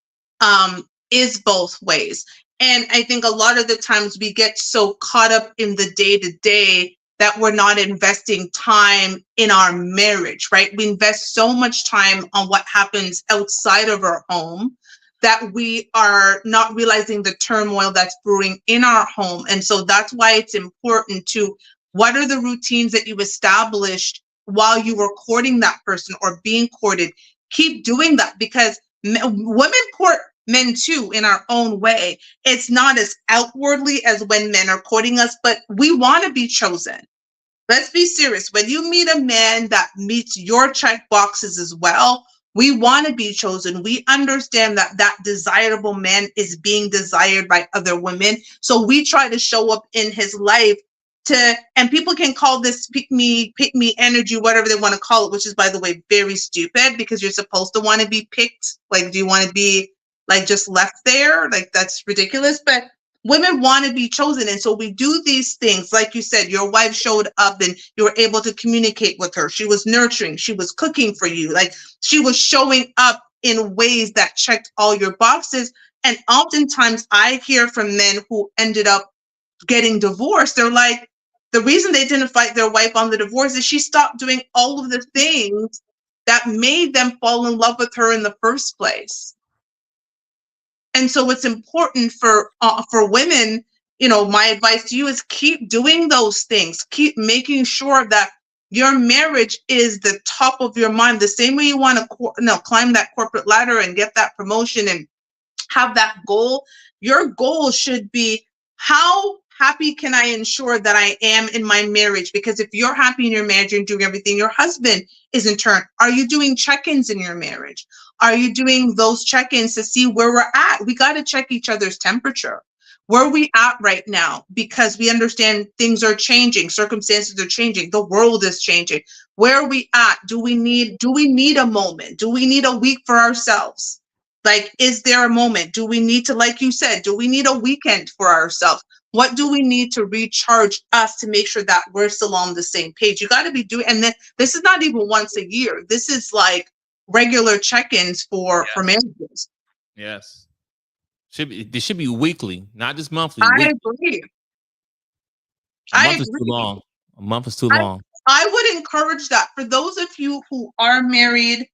is both ways. And I think a lot of the times we get so caught up in the day-to-day that we're not investing time in our marriage, right? We invest so much time on what happens outside of our home that we are not realizing the turmoil that's brewing in our home. And so that's why it's important to, what are the routines that you established while you were courting that person or being courted? Keep doing that, because women court men too in our own way. It's not as outwardly as when men are courting us, but we want to be chosen. Let's be serious. When you meet a man that meets your check boxes as well, we want to be chosen. We understand that desirable man is being desired by other women. So we try to show up in his life and people can call this pick me energy, whatever they want to call it, which is, by the way, very stupid, because you're supposed to want to be picked. Like, do you want to be like just left there? Like, that's ridiculous. But women want to be chosen. And so we do these things. Like you said, your wife showed up and you were able to communicate with her. She was nurturing. She was cooking for you. Like, she was showing up in ways that checked all your boxes. And oftentimes I hear from men who ended up getting divorced. They're like, the reason they didn't fight their wife on the divorce is she stopped doing all of the things that made them fall in love with her in the first place. And so it's important for women, my advice to you is keep doing those things. Keep making sure that Your marriage is the top of your mind. The same way you want to climb that corporate ladder and get that promotion and have that goal, your goal should be, how happy can I ensure that I am in my marriage? Because if you're happy in your marriage and doing everything, your husband is in turn. Are you doing check-ins in your marriage? Are you doing those check-ins to see where we're at? We got to check each other's temperature. Where are we at right now? Because we understand things are changing, circumstances are changing, the world is changing. Where are we at? Do we need a moment? Do we need a week for ourselves? Like, is there a moment? Do we need to, like you said, do we need a weekend for ourselves? What do we need to recharge us to make sure that we're still on the same page? You got to be doing, and then this is not even once a year. This is like regular check-ins for marriages. Yes. They should be weekly, not just monthly. I weekly. agree. A month is too long. A month is too long. I would encourage that for those of you who are married,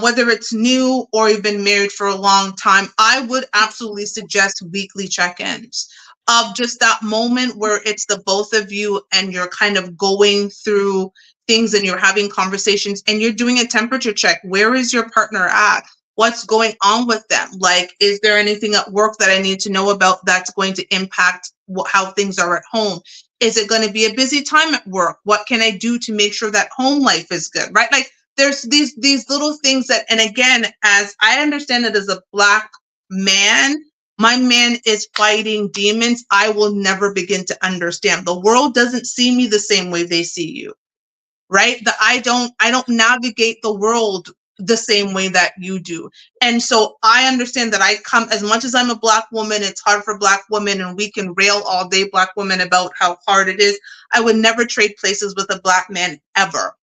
whether it's new or you've been married for a long time, I would absolutely suggest weekly check-ins of just that moment where it's the both of you and you're kind of going through things and you're having conversations and you're doing a temperature check. Where is your partner at? What's going on with them? Like, is there anything at work that I need to know about that's going to impact how things are at home? Is it going to be a busy time at work? What can I do to make sure that home life is good, right? Like, there's these little things that, and again, as I understand it as a Black man, my man is fighting demons I will never begin to understand. The world doesn't see me the same way they see you, right? I don't navigate the world the same way that you do. And so I understand that I come, as much as I'm a Black woman, it's hard for Black women, and we can rail all day, Black women, about how hard it is. I would never trade places with a Black man ever.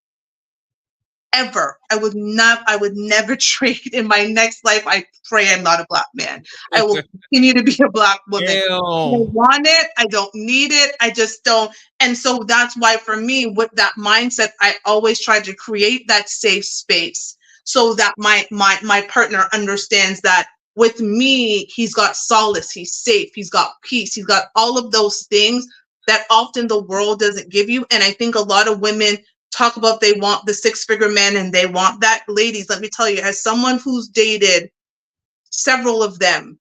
Ever. I would never trade in my next life. I pray I'm not a Black man. I will continue to be a Black woman. I don't want it. I don't need it. I just don't. And so that's why for me, with that mindset, I always try to create that safe space so that my partner understands that with me, he's got solace, he's safe, he's got peace, he's got all of those things that often the world doesn't give you. And I think a lot of women talk about they want the six-figure man and they want that. Ladies, let me tell you, as someone who's dated several of them,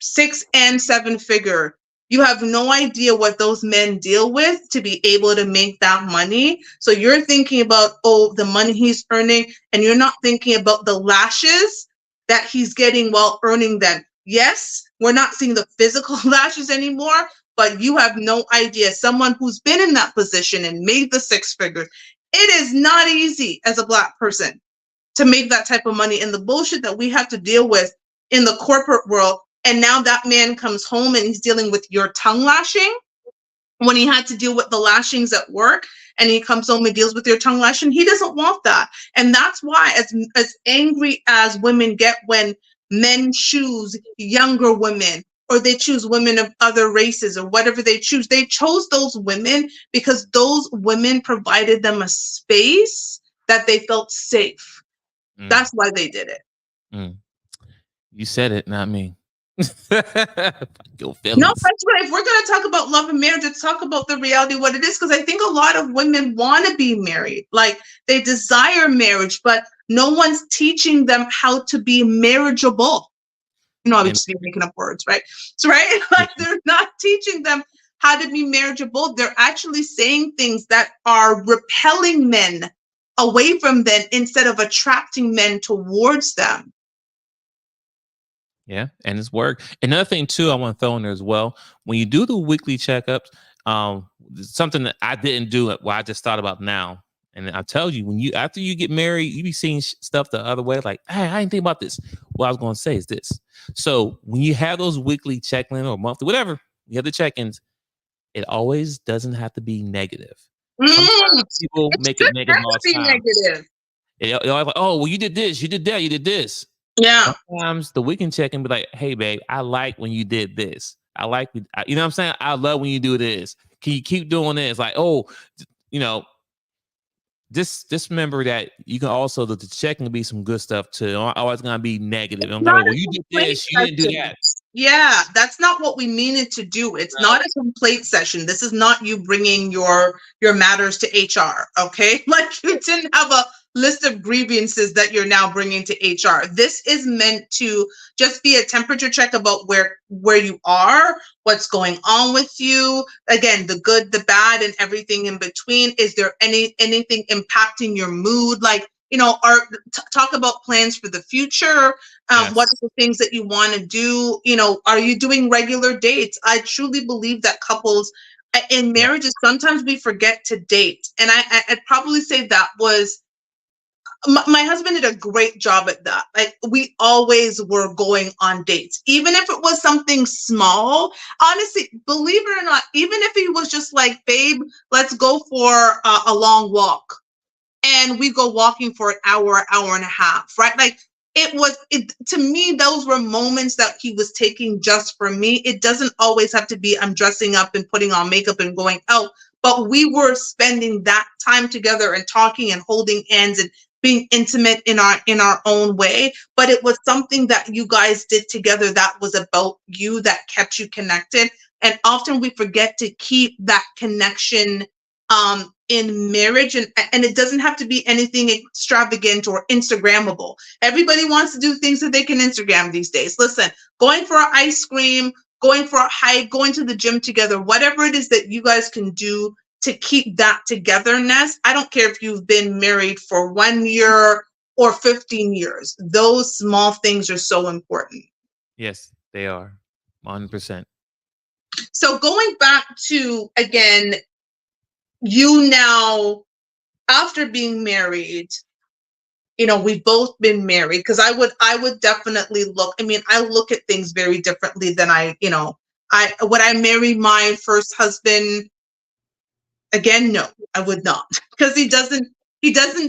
6 and 7 figure, you have no idea what those men deal with to be able to make that money. So you're thinking about, oh, the money he's earning, and you're not thinking about the lashes that he's getting while earning them. Yes, we're not seeing the physical lashes anymore, but you have no idea. Someone who's been in that position and made the 6 figures, it is not easy as a Black person to make that type of money, and the bullshit that we have to deal with in the corporate world. And now that man comes home and he's dealing with your tongue lashing when he had to deal with the lashings at work, and he comes home and deals with your tongue lashing. He doesn't want that. And that's why as angry as women get when men choose younger women, or they choose women of other races, or whatever they choose, they chose those women because those women provided them a space that they felt safe. That's why they did it. You said it, not me. No, that's right. If we're going to talk about love and marriage, let's talk about the reality of what it is, because I think a lot of women want to be married. Like, they desire marriage, but no one's teaching them how to be marriageable. You know, I would just be making up words, right? So, right? Like, they're not teaching them how to be marriageable. They're actually saying things that are repelling men away from them instead of attracting men towards them. Yeah, and it's work. Another thing too, I want to throw in there as well. When you do the weekly checkups, something that I didn't do, what I just thought about now, and I tell you, after you get married, you be seeing stuff the other way. Like, hey, I didn't think about this. What I was going to say is this. So when you have those weekly check-ins or monthly, whatever, you have the check-ins, it always doesn't have to be negative. Sometimes people make it negative all the time. Negative. They're like, oh, well, you did this, you did that, you did this. Yeah. Sometimes the weekend check and be like, hey, babe, I like when you did this. I like, you know what I'm saying? I love when you do this. Can you keep doing this? Like, oh, you know, just remember that you can also the check can be some good stuff too. Don't always gonna be negative. I'm Not like, a well, you did complaint this, you didn't do session. that. Yeah, that's not what we mean it to do. It's No. not a complaint session. This is not you bringing your matters to HR, okay? Like you didn't have a list of grievances that you're now bringing to HR. This is meant to just be a temperature check about where you are, what's going on with you. Again, the good, the bad, and everything in between. Is there anything impacting your mood? Like, talk about plans for the future. Yes. What are the things that you want to do? Are you doing regular dates? I truly believe that couples in marriages, sometimes we forget to date. And I'd probably say that was my husband did a great job at that. Like we always were going on dates, even if it was something small. Honestly, believe it or not, even if he was just like, babe, let's go for a long walk. And we go walking for an hour and a half, right? Like to me, those were moments that he was taking just for me. It doesn't always have to be I'm dressing up and putting on makeup and going out, but we were spending that time together and talking and holding hands and being intimate in our own way. But it was something that you guys did together that was about you, that kept you connected. And often we forget to keep that connection in marriage, and it doesn't have to be anything extravagant or Instagrammable. Everybody wants to do things that they can Instagram these days. Listen, going for ice cream, going for a hike, going to the gym together, whatever it is that you guys can do to keep that togetherness. I don't care if you've been married for 1 year or 15 years. Those small things are so important. Yes, they are. 100%. So going back to, again, you now, after being married, we've both been married, because I would definitely I look at things very differently than would I marry my first husband again? No, I would not, because he doesn't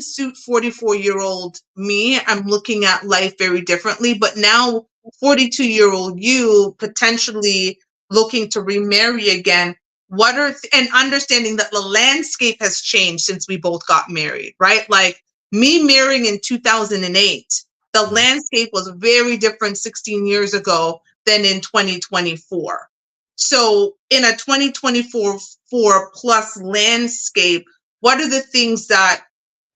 suit 44-year-old me. I'm looking at life very differently. But now 42-year-old you potentially looking to remarry again, and understanding that the landscape has changed since we both got married, right? Like me marrying in 2008, the landscape was very different 16 years ago than in 2024. So in a 2024 plus landscape, what are the things that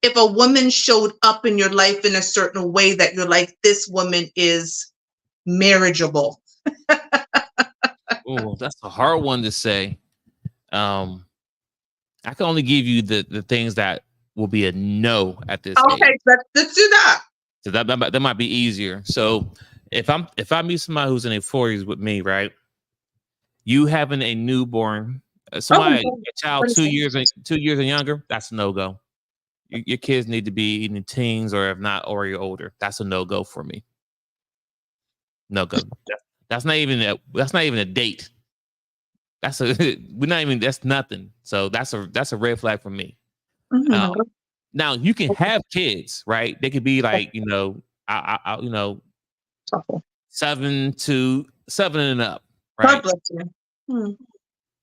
if a woman showed up in your life in a certain way that you're like, this woman is marriageable? Oh, that's a hard one to say. I can only give you the things that will be a no at this stage. Okay, let's do that. So that might be easier. So if I meet somebody who's in their 40s with me, right? You having a newborn, a child 2 years and younger, that's a no-go. Your kids need to be in the teens, or if not, or you're older. That's a no-go for me. No-go. That's not even a date. That's nothing. So that's a red flag for me. Mm-hmm. Now you can have kids, right? They could be like, 7 and up, right? God bless you.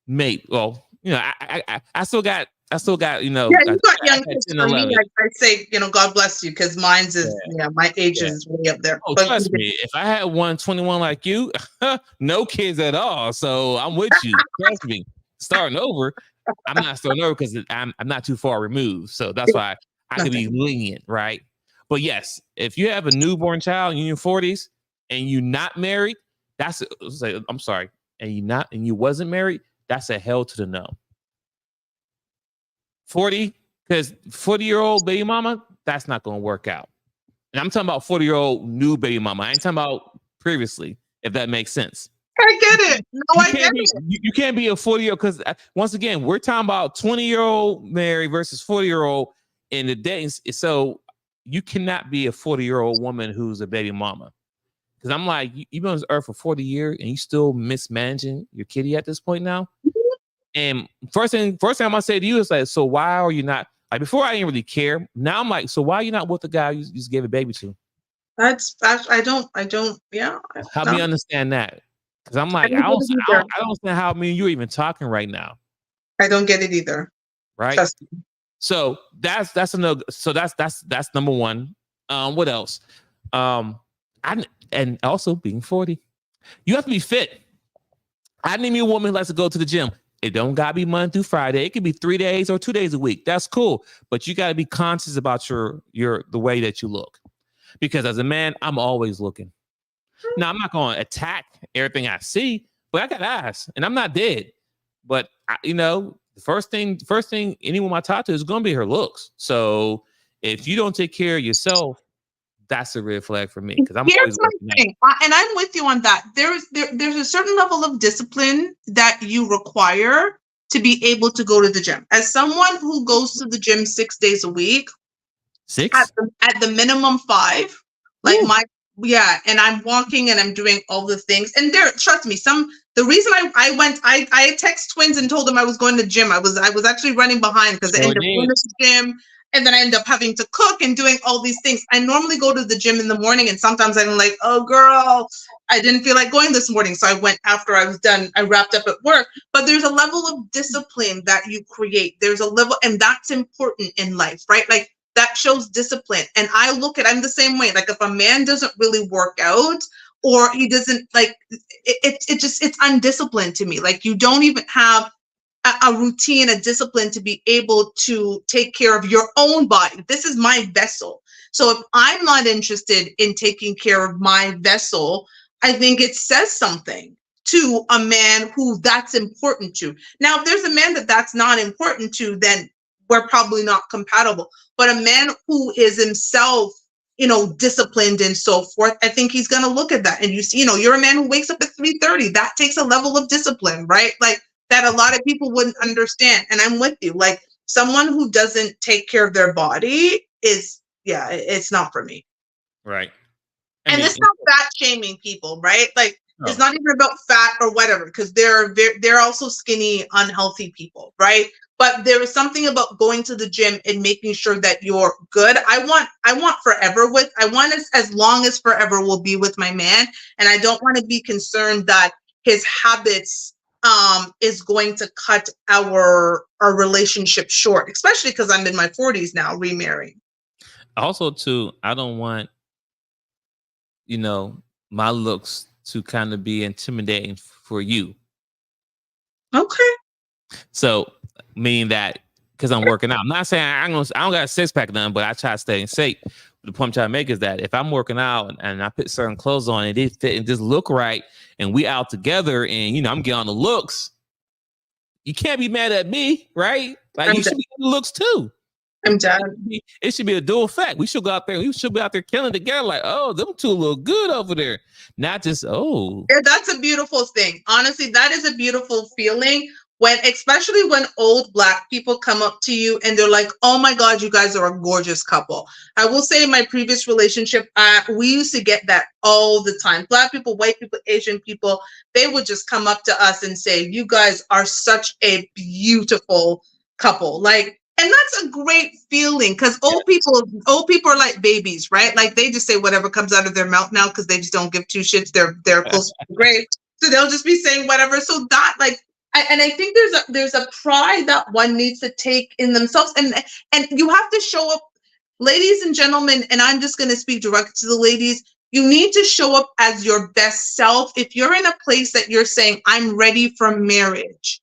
Mate, well, I still got, Yeah, you got young kids. For me, I say, God bless you, because mine's is, my age is way up there. Oh, but trust me, if I had 121 like you, no kids at all. So I'm with you. Trust me. Starting over, I'm not starting over because I'm not too far removed. So that's why I can be lenient, right? But yes, if you have a newborn child in your 40s and you're not married, I'm sorry, and you wasn't married, that's a hell to the no. 40, because 40-year-old baby mama, that's not going to work out. And I'm talking about 40-year-old new baby mama. I ain't talking about previously, if that makes sense. I get it. No, I get it. You can't be a 40-year-old, because once again, we're talking about 20-year-old married versus 40-year-old in the days. So you cannot be a 40-year-old woman who's a baby mama. Because I'm like, you've been on this earth for 40 years and you still mismanaging your kitty at this point now. And first thing I'm gonna say to you is like, so why are you not, like, before I didn't really care. Now I'm like, so why are you not with the guy you just gave a baby to? I don't. Yeah. Help me understand that, because I'm like, I don't understand how me and you are even talking right now. I don't get it either. Right? Trust me. So that's another. So that's number one. What else? And also being 40, you have to be fit. I need me a woman who likes to go to the gym. It don't gotta be Monday through Friday. It could be 3 days or 2 days a week. That's cool. But you gotta be conscious about the way that you look. Because as a man, I'm always looking. Now I'm not gonna attack everything I see, but I got eyes and I'm not dead. But the first thing any woman I talk to is gonna be her looks. So if you don't take care of yourself, that's a red flag for me because I'm Here's always my looking thing, and I'm with you on that. There's a certain level of discipline that you require to be able to go to the gym. As someone who goes to the gym 6 days a week, 6. at the minimum 5, like and I'm walking and I'm doing all the things. And trust me, the reason I text twins and told them I was going to the gym. I was actually running behind because I ended up going to the gym. And then I end up having to cook and doing all these things. I normally go to the gym in the morning, and sometimes I'm like, oh, girl, I didn't feel like going this morning. So I went after I was done. I wrapped up at work. But there's a level of discipline that you create. There's a level, and that's important in life, right? Like that shows discipline. And I'm the same way. Like if a man doesn't really work out or he doesn't it's undisciplined to me. Like you don't even have a routine, a discipline to be able to take care of your own body. This is my vessel. So if I'm not interested in taking care of my vessel, I think it says something to a man who that's important to. Now, if there's a man that's not important to, then we're probably not compatible. But a man who is himself, disciplined and so forth, I think he's going to look at that. And you're a man who wakes up at 3:30. That takes a level of discipline, right? Like, that a lot of people wouldn't understand. And I'm with you. Like someone who doesn't take care of their body it's not for me. Right. And it's not fat shaming people, right? Like it's not even about fat or whatever, because they're also skinny, unhealthy people, right? But there is something about going to the gym and making sure that you're good. I want forever I want as long as forever will be with my man. And I don't want to be concerned that his habits is going to cut our relationship short, especially because I'm in my 40s now, remarrying. Also, too, I don't want, my looks to kind of be intimidating for you. Okay. So, meaning that because I'm working out, I'm not saying I don't got a six pack done, but I try to stay in shape. The point I'm trying to make is that if I'm working out and I put certain clothes on and it fit and just look right, and we out together and I'm getting on the looks, you can't be mad at me, right? Like you should be on the looks too. I'm done. It should be a dual effect. We should go out there. We should be out there killing together. Like, oh, them two look good over there. Not just Yeah, that's a beautiful thing. Honestly, that is a beautiful feeling. Especially when old Black people come up to you and they're like, oh my God, you guys are a gorgeous couple. I will say in my previous relationship, we used to get that all the time. Black people, white people, Asian people, they would just come up to us and say, you guys are such a beautiful couple. Like, and that's a great feeling because old people are like babies, right? Like they just say whatever comes out of their mouth now because they just don't give two shits. They're close to the grave. So they'll just be saying whatever. So that and I think there's a pride that one needs to take in themselves, and you have to show up, ladies and gentlemen. And I'm just going to speak directly to the ladies. You need to show up as your best self. If you're in a place that you're saying, I'm ready for marriage,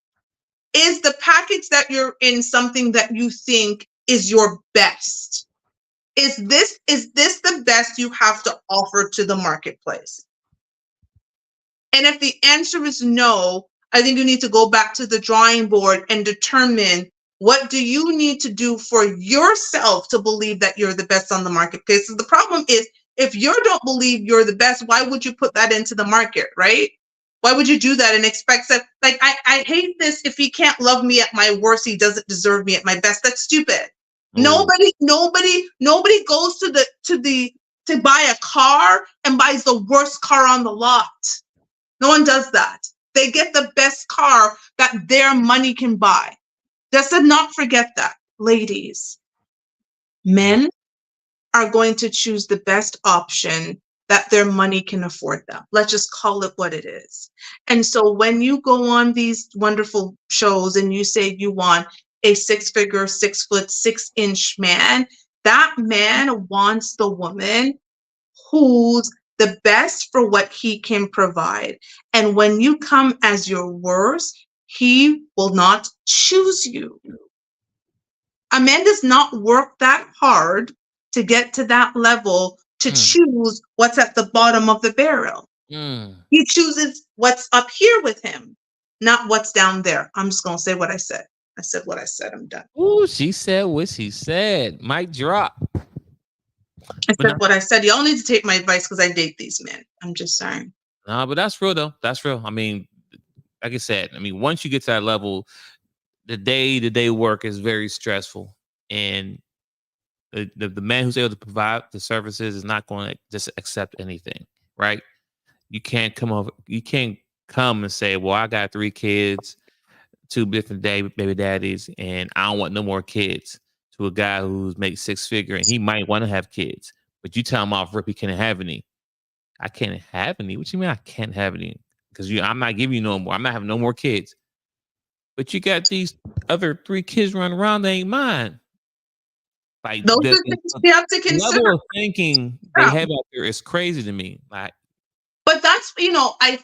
is the package that you're in something that you think is your best? Is this the best you have to offer to the marketplace? And if the answer is no, I think you need to go back to the drawing board and determine what do you need to do for yourself to believe that you're the best on the marketplace. So the problem is, if you don't believe you're the best, why would you put that into the market, right? Why would you do that and expect that? Like, I hate this. If he can't love me at my worst, he doesn't deserve me at my best. That's stupid. Nobody goes to buy a car and buys the worst car on the lot. No one does that. They get the best car that their money can buy. Just to not forget that, ladies. Men are going to choose the best option that their money can afford them. Let's just call it what it is. And so when you go on these wonderful shows and you say you want a 6-figure, 6 foot, 6-inch man. That man wants the woman who's the best for what he can provide. And when you come as your worst, he will not choose you. A man does not work that hard to get to that level to choose what's at the bottom of the barrel. He chooses what's up here with him, not what's down there. I'm just going to say what I said. I said what I said. I'm done. Ooh, she said what she said. Mic drop. I said what I said. Y'all need to take my advice because I date these men. I'm just saying. Nah, but that's real though. That's real. I mean, like I said, once you get to that level, the day-to-day work is very stressful, and the man who's able to provide the services is not going to just accept anything, right? You can't come and say, well, I got 3 kids, 2 different baby daddies, and I don't want no more kids, to a guy who's makes 6-figure and he might want to have kids, but you tell him off rip he can't have any. I can't have any. What you mean I can't have any? Because I'm not giving you no more. I'm not having no more kids. But you got these other 3 kids running around, they ain't mine. Like those are things we have to consider. The level of thinking they have out there is crazy to me. Like, but that's, I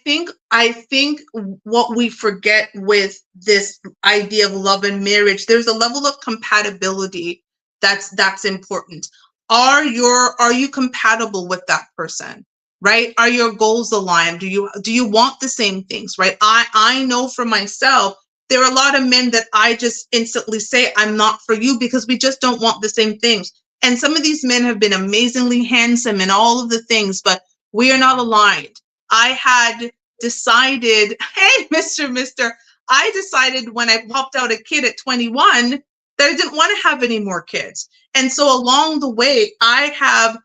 think what we forget with this idea of love and marriage, there's a level of compatibility that's important. Are you compatible with that person? Right? Are your goals aligned? Do you want the same things? Right? I know for myself, there are a lot of men that I just instantly say, I'm not for you, because we just don't want the same things. And some of these men have been amazingly handsome and all of the things, but we are not aligned. I had decided, hey, Mr. I decided when I popped out a kid at 21 that I didn't want to have any more kids. And so along the way, I have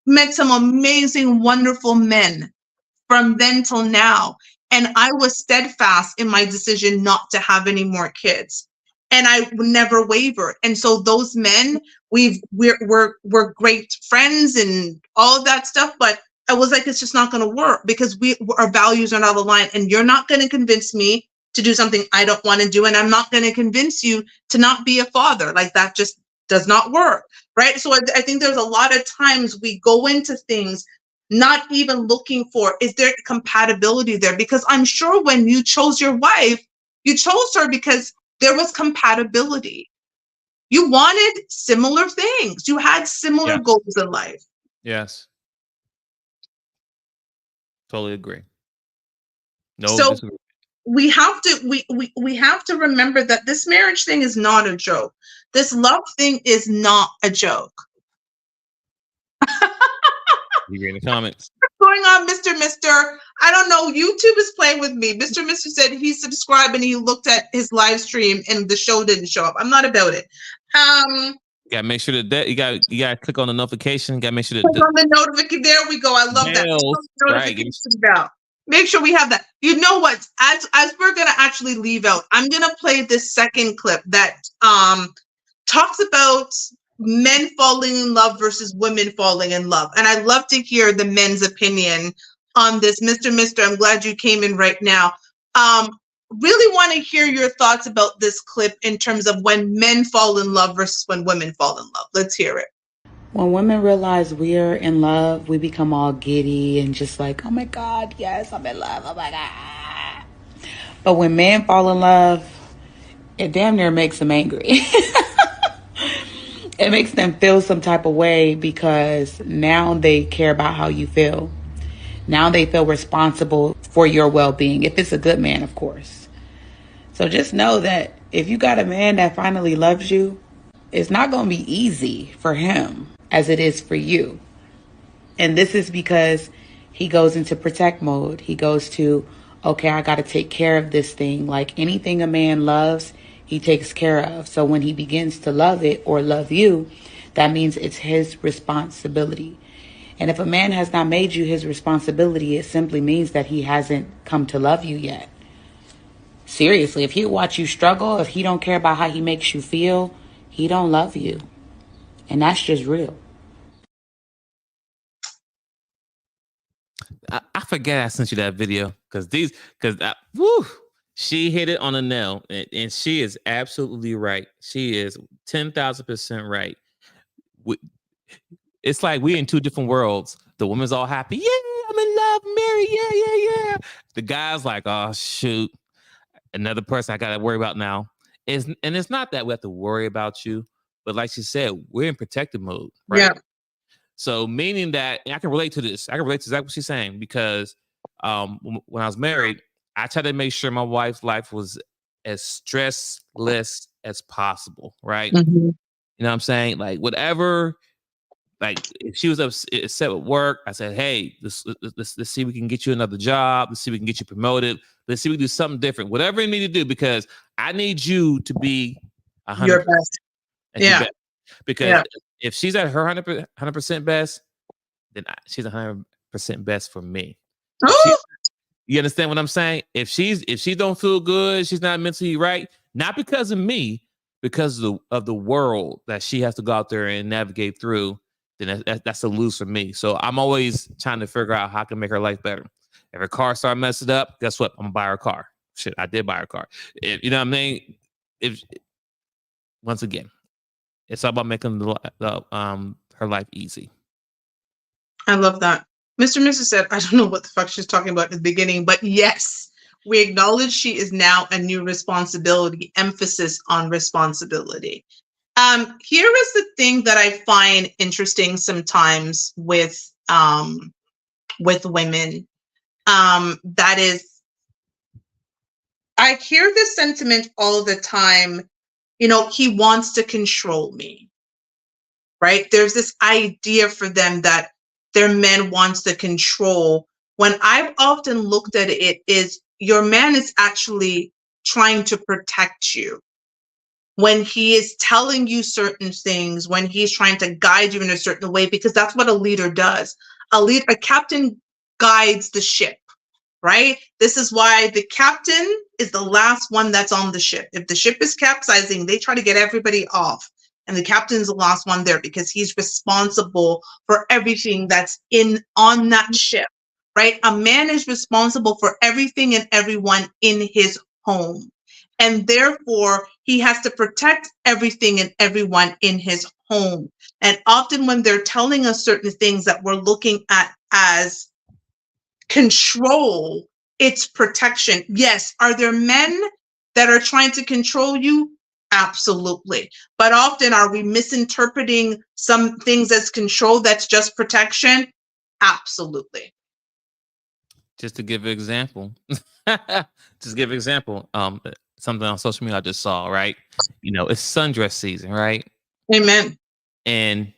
met some amazing, wonderful men from then till now. And I was steadfast in my decision not to have any more kids. And I never wavered. And so those men, we're great friends and all of that stuff. But I was like, it's just not going to work because our values are not aligned. And you're not going to convince me to do something I don't want to do. And I'm not going to convince you to not be a father. Like, that just does not work. Right. So I think there's a lot of times we go into things not even looking for, is there compatibility there? Because I'm sure when you chose your wife, you chose her because there was compatibility. You wanted similar things. You had similar goals in life. Yes. Totally agree. No, so disagree. we have to remember that this marriage thing is not a joke. This love thing is not a joke. You read the comments. What's going on, Mr. I don't know. YouTube is playing with me. Mr. said he subscribed and he looked at his live stream and the show didn't show up. I'm not about it. You gotta make sure that you gotta click on the notification. You gotta make sure that click on the notification. There we go. I love that. Notifications bell. Make sure we have that. You know what? As we're gonna actually leave out, I'm gonna play this second clip that talks about men falling in love versus women falling in love. And I'd love to hear the men's opinion on this. Mr. I'm glad you came in right now. Really want to hear your thoughts about this clip in terms of when men fall in love versus when women fall in love. Let's hear it. When women realize we're in love, we become all giddy and just like, oh my God, yes, I'm in love. Oh my God. But when men fall in love, it damn near makes them angry. It makes them feel some type of way because now they care about how you feel. Now they feel responsible for your well-being, if it's a good man, of course. So just know that if you got a man that finally loves you, it's not going to be easy for him as it is for you. And this is because he goes into protect mode. He goes to, okay, I got to take care of this thing. Like anything a man loves, he takes care of. So when he begins to love it or love you, that means it's his responsibility. And if a man has not made you his responsibility, it simply means that he hasn't come to love you yet. Seriously, if he watch you struggle, if he don't care about how he makes you feel, he don't love you. And that's just real. I forget I sent you that video because She hit it on the nail, and she is absolutely right. She is 10,000% right. It's like we in two different worlds. The woman's all happy, yeah, I'm in love, Mary, yeah. The guy's like, oh shoot, another person I gotta worry about now. And it's not that we have to worry about you, but like she said, we're in protective mode, right? Yeah. So meaning that, and I can relate to this. I can relate to exactly what she's saying because when I was married, I tried to make sure my wife's life was as stressless as possible, right? Mhm. You know what I'm saying? Like whatever, like if she was upset with work, I said, hey, let's see if we can get you another job. Let's see if we can get you promoted. Let's see if we can do something different. Whatever you need to do, because I need you to be 100%. Your best. Yeah. Because if she's at her 100% best, then she's 100% best for me. You understand what I'm saying? If she don't feel good, she's not mentally right, not because of me, because of the world that she has to go out there and navigate through, then that's a lose for me. So I'm always trying to figure out how I can make her life better. If her car starts messing up, guess what? I'm gonna buy her a car. Shit, I did buy her a car. You know what I mean? Once again, it's all about making her life easy. I love that. Mr. and Mrs. said, I don't know what the fuck she's talking about at the beginning, but yes, we acknowledge she is now a new responsibility, emphasis on responsibility. Here is the thing that I find interesting sometimes with women. That is, I hear this sentiment all the time, he wants to control me, right? There's this idea for them that their man wants to control. When I've often looked at it is your man is actually trying to protect you. When he is telling you certain things, when he's trying to guide you in a certain way, because that's what a leader does. A captain guides the ship, right? This is why the captain is the last one that's on the ship. If the ship is capsizing, they try to get everybody off. And the captain's the last one there because he's responsible for everything that's on that ship, right? A man is responsible for everything and everyone in his home. And therefore, he has to protect everything and everyone in his home. And often when they're telling us certain things that we're looking at as control, it's protection. Yes. Are there men that are trying to control you? Absolutely. But often are we misinterpreting some things as control that's just protection? Absolutely. Just to give an example, something on social media I just saw, right? It's sundress season, right? Amen. And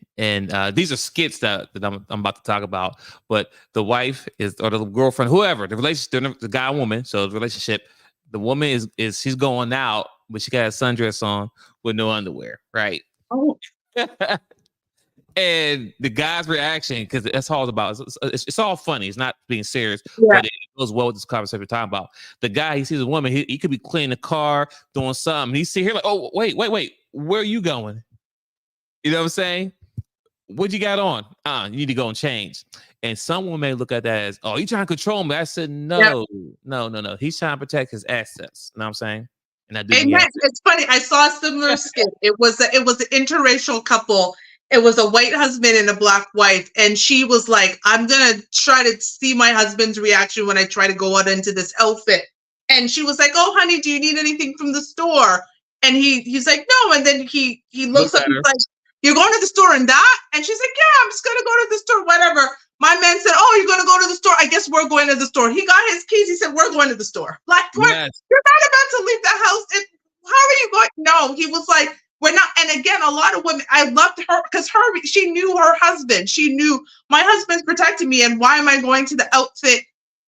these are skits that I'm about to talk about. But the wife or the girlfriend, whoever, the relationship, the guy and woman, so the relationship, the woman is she's going out, but she got a sundress on with no underwear, right? Oh. And the guy's reaction, because that's all it's about. It's all funny. It's not being serious, Yeah. but it goes well with this conversation we're talking about. The guy, he sees a woman. He could be cleaning the car, doing something. He see her like, oh, wait. Where are you going? You know what I'm saying? What you got on? You need to go and change. And someone may look at that as, oh, you trying to control me. I said, no. He's trying to protect his assets. You know what I'm saying? And I do. It's funny. I saw a similar skit. It was an interracial couple. It was a white husband and a black wife. And she was like, I'm going to try to see my husband's reaction when I try to go out into this outfit. And she was like, oh, honey, do you need anything from the store? And he's like, no. And then he looks up and he's like, you're going to the store and that? And she's like, yeah, I'm just going to go to the store, whatever. My man said, oh, you're going to go to the store? I guess we're going to the store. He got his keys. He said, we're going to the store. Like, yes. You're not about to leave the house. How are you going? No, he was like, we're not. And again, a lot of women, I loved her because she knew her husband. She knew my husband's protecting me. And why am I going to the outfit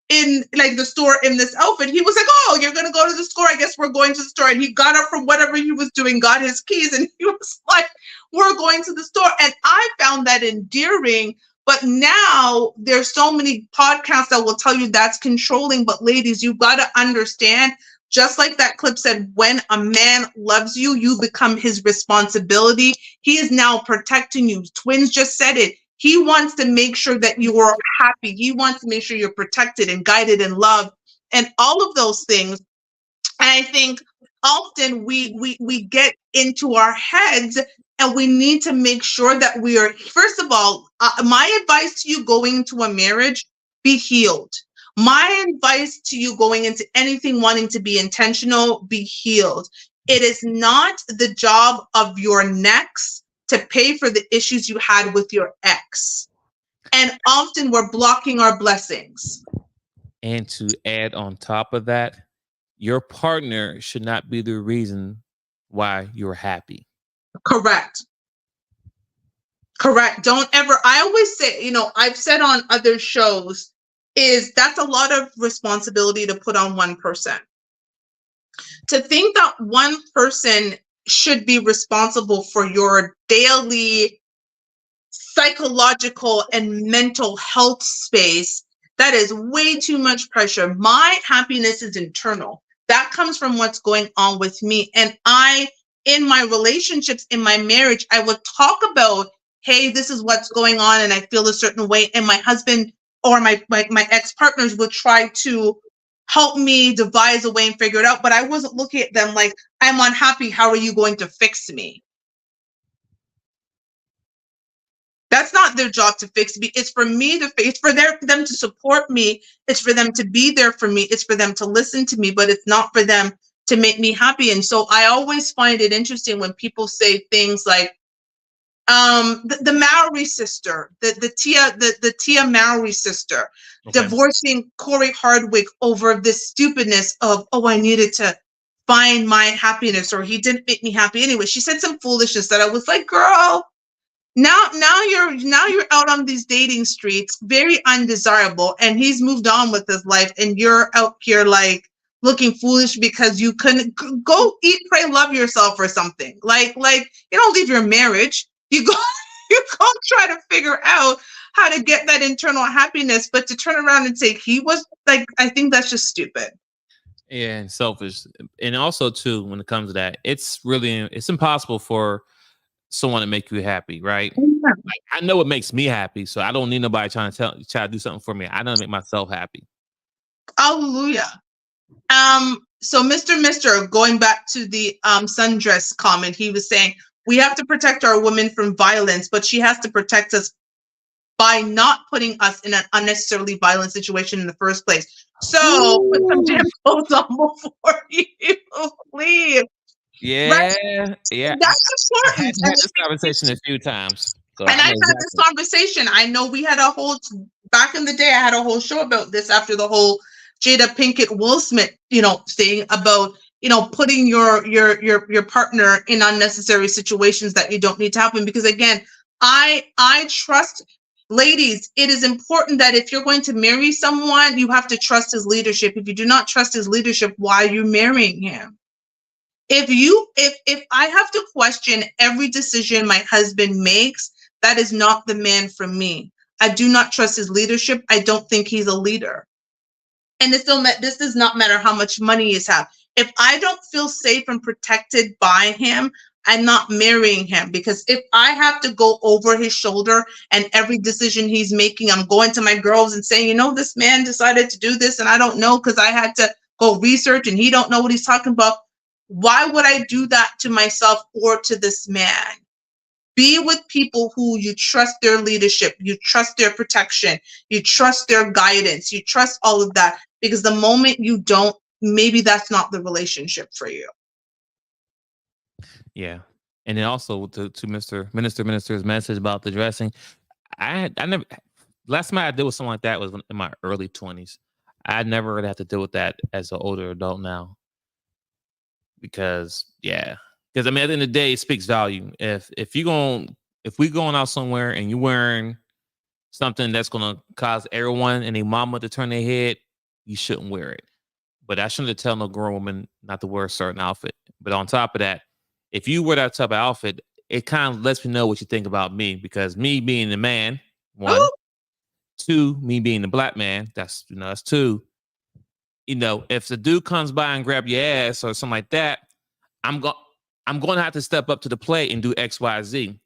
in like the store in this outfit? He was like, oh, you're going to go to the store. I guess we're going to the store. And he got up from whatever he was doing, got his keys. And he was like, we're going to the store. And I found that endearing. But now there's so many podcasts that will tell you that's controlling. But ladies, you've got to understand, just like that clip said, when a man loves you, you become his responsibility. He is now protecting you. Twins just said it. He wants to make sure that you are happy. He wants to make sure you're protected and guided and loved and all of those things. And I think often we get into our heads, and we need to make sure that we are, first of all, my advice to you going into a marriage, be healed. My advice to you going into anything wanting to be intentional, be healed. It is not the job of your next to pay for the issues you had with your ex. And often we're blocking our blessings. And to add on top of that, your partner should not be the reason why you're happy. Correct. Correct. Don't ever, I always say, I've said on other shows, is that's a lot of responsibility to put on one person. To think that one person should be responsible for your daily psychological and mental health space, that is way too much pressure. My happiness is internal. That comes from what's going on with me. And in my relationships, in my marriage, I would talk about, hey, this is what's going on and I feel a certain way. And my husband or my ex-partners would try to help me devise a way and figure it out. But I wasn't looking at them like, I'm unhappy. How are you going to fix me? That's not their job to fix me. It's for me to fix, it's for them to support me. It's for them to be there for me. It's for them to listen to me, but it's not for them to make me happy. And so I always find it interesting when people say things like, the Maori sister, the Tia Maori sister, okay, divorcing Corey Hardwick over this stupidness of, oh, I needed to find my happiness, or he didn't make me happy anyway. She said some foolishness that I was like, girl, now you're out on these dating streets, very undesirable, and he's moved on with his life, and you're out here like looking foolish because you couldn't go eat, pray, love yourself or something. Like you don't leave your marriage. You go try to figure out how to get that internal happiness, but to turn around and say he was like, I think that's just stupid. Yeah, and selfish. And also too, when it comes to that, it's impossible for someone to make you happy, right? Yeah. Like, I know it makes me happy, so I don't need nobody try to do something for me. I don't make myself happy. Hallelujah. So Mr. going back to the sundress comment, he was saying, we have to protect our women from violence, but she has to protect us by not putting us in an unnecessarily violent situation in the first place. So put some damn clothes on before you leave. Yeah, right? Yeah. That's important. I've had this conversation a few times. So and I've had this conversation. I know we had a whole, back in the day, I had a whole show about this after the whole Jada Pinkett Will Smith, thing about, putting your partner in unnecessary situations that you don't need to happen. Because again, I trust, ladies, it is important that if you're going to marry someone, you have to trust his leadership. If you do not trust his leadership, why are you marrying him? If I have to question every decision my husband makes, that is not the man for me. I do not trust his leadership. I don't think he's a leader. And this does not matter how much money he has. If I don't feel safe and protected by him, I'm not marrying him. Because if I have to go over his shoulder and every decision he's making, I'm going to my girls and saying, this man decided to do this and I don't know because I had to go research and he don't know what he's talking about. Why would I do that to myself or to this man? Be with people who you trust their leadership, you trust their protection, you trust their guidance, you trust all of that. Because the moment you don't, maybe that's not the relationship for you. Yeah. And then also to Minister's message about the dressing, I never, last time I did with something like that was in my early 20s. I never really had to deal with that as an older adult now. Because at the end of the day, it speaks value. If we going out somewhere and you're wearing something that's gonna cause everyone and their mama to turn their head, you shouldn't wear it. But I shouldn't tell no grown woman not to wear a certain outfit. But on top of that, if you wear that type of outfit, it kind of lets me know what you think about me. Because me being the man, one, two, me being the black man, that's two. If the dude comes by and grab your ass or something like that, I'm going to have to step up to the plate and do X, Y, Z,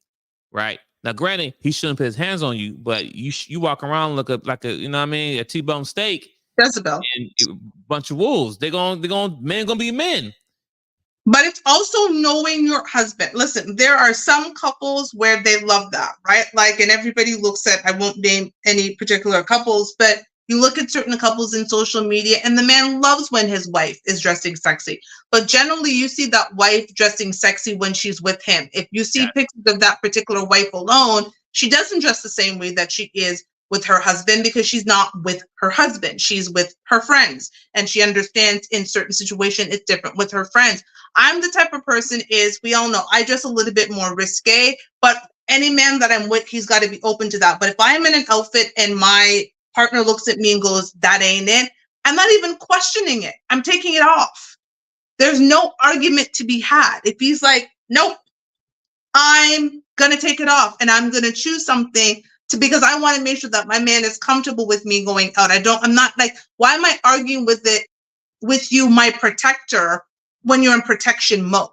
right? Now, granted, he shouldn't put his hands on you, but you walk around look like a, a T-bone steak. Jezebel. and bunch of wolves. Men gonna be men. But it's also knowing your husband. Listen, there are some couples where they love that, right? Like, and everybody looks at, I won't name any particular couples, but you look at certain couples in social media and the man loves when his wife is dressing sexy. But generally you see that wife dressing sexy when she's with him. If you see pictures of that particular wife alone, she doesn't dress the same way that she is with her husband, because she's not with her husband. She's with her friends. And she understands in certain situations it's different with her friends. I'm the type of person we all know, I dress a little bit more risque, but any man that I'm with, he's got to be open to that. But if I'm in an outfit and my partner looks at me and goes, that ain't it, I'm not even questioning it. I'm taking it off. There's no argument to be had. If he's like, nope, I'm going to take it off and I'm going to choose something because I want to make sure that my man is comfortable with me going out. I'm not like, why am I arguing with you, my protector, when you're in protection mode?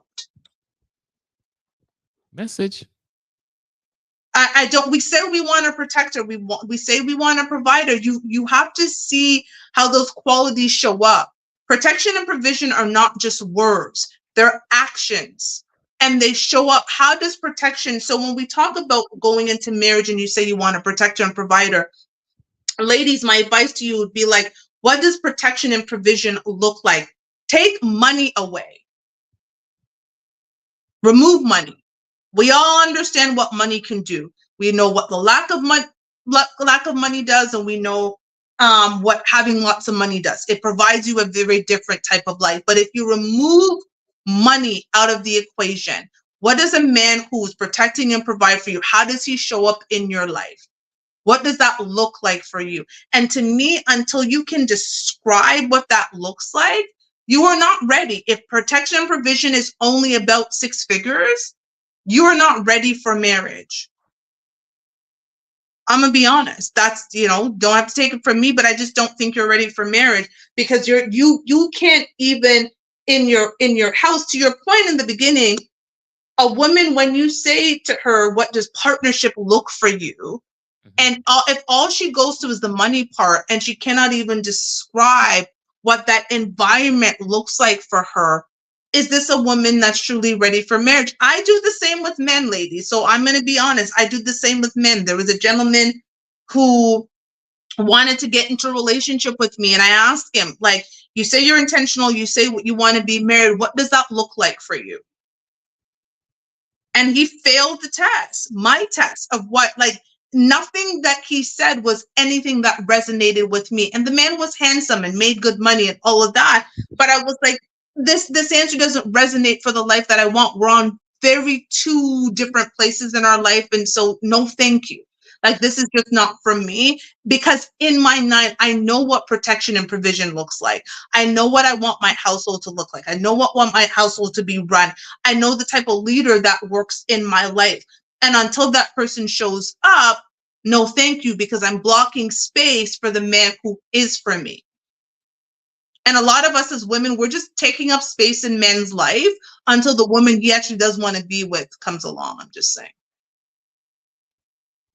Message. I don't. We said we want a protector. We say we want a provider. You have to see how those qualities show up. Protection and provision are not just words; they're actions, and they show up. How does protection? So when we talk about going into marriage, and you say you want a protector and provider, ladies, my advice to you would be like, what does protection and provision look like? Take money away. Remove money. We all understand what money can do. We know what the lack of money does, and we know what having lots of money does. It provides you a very different type of life. But if you remove money out of the equation, what does a man who's protecting and provide for you, how does he show up in your life? What does that look like for you? And to me, until you can describe what that looks like, you are not ready. If protection and provision is only about 6 figures, you are not ready for marriage. I'm gonna be honest. That's, don't have to take it from me, but I just don't think you're ready for marriage, because you can't even in your house, to your point in the beginning, a woman, when you say to her, what does partnership look for you? And if all she goes to is the money part, and she cannot even describe what that environment looks like for her, is this a woman that's truly ready for marriage? I do the same with men, ladies. So I'm going to be honest. I do the same with men. There was a gentleman who wanted to get into a relationship with me. And I asked him, like, you say you're intentional. You say what you want to be married. What does that look like for you? And he failed the test, my test of what, like, nothing that he said was anything that resonated with me. And the man was handsome and made good money and all of that. But I was like, this answer doesn't resonate for the life that I want. We're on very 2 different places in our life. And so no, thank you. Like, this is just not for me, because in my mind, I know what protection and provision looks like. I know what I want my household to look like. I know what I want my household to be run. I know the type of leader that works in my life. And until that person shows up, no, thank you, because I'm blocking space for the man who is for me. And a lot of us as women, we're just taking up space in men's life until the woman he actually does want to be with comes along. I'm just saying.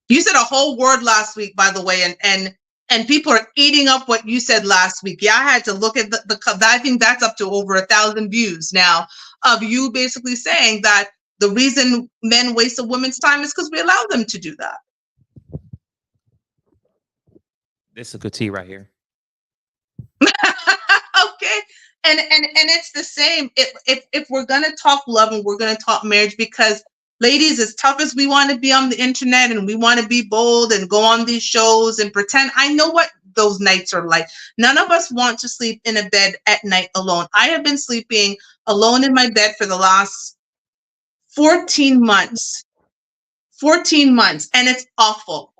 You said a whole word last week, by the way, and people are eating up what you said last week. Yeah, I had to look at I think that's up to over 1,000 views now, of you basically saying that the reason men waste a woman's time is because we allow them to do that. This is a good tea right here. Okay. And it's the same. If we're gonna talk love and we're gonna talk marriage, because ladies, as tough as we want to be on the internet and we want to be bold and go on these shows and pretend, I know what those nights are like. None of us want to sleep in a bed at night alone. I have been sleeping alone in my bed for the last 14 months. 14 months, and it's awful.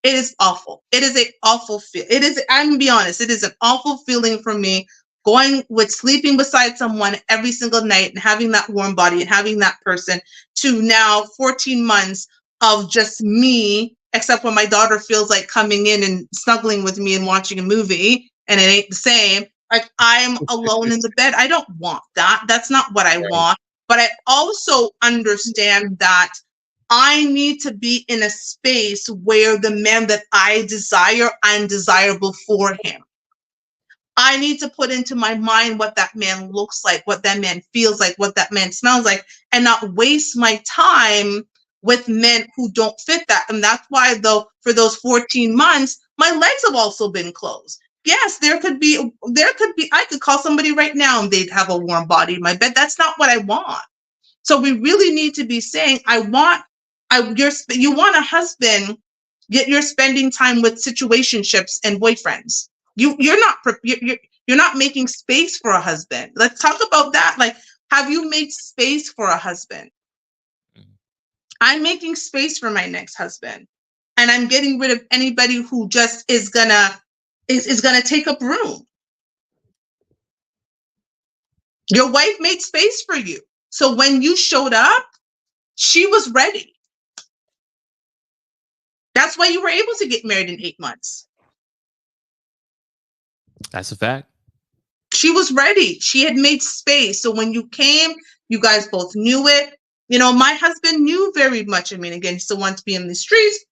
It is awful. It is an awful feel. I'm gonna be honest, it is an awful feeling for me, sleeping beside someone every single night and having that warm body and having that person, to now 14 months of just me, except when my daughter feels like coming in and snuggling with me and watching a movie, and it ain't the same. Like, I'm alone in the bed. I don't want that. That's not what I want. But I also understand that I need to be in a space where the man that I desire, I'm desirable for him. I need to put into my mind what that man looks like, what that man feels like, what that man smells like, and not waste my time with men who don't fit that. And that's why, though, for those 14 months, my legs have also been closed. Yes, there could be, I could call somebody right now and they'd have a warm body in my bed. That's not what I want. So we really need to be saying, you want a husband, yet you're spending time with situationships and boyfriends. You're not making space for a husband. Let's talk about that. Like, have you made space for a husband? I'm making space for my next husband, and I'm getting rid of anybody who just is gonna take up room. Your wife made space for you, so when you showed up, she was ready. That's why you were able to get married in 8 months. That's a fact. She was ready. She had made space. So when you came, you guys both knew it. You know, my husband knew very much. I mean, again, he still wanted to be in the streets,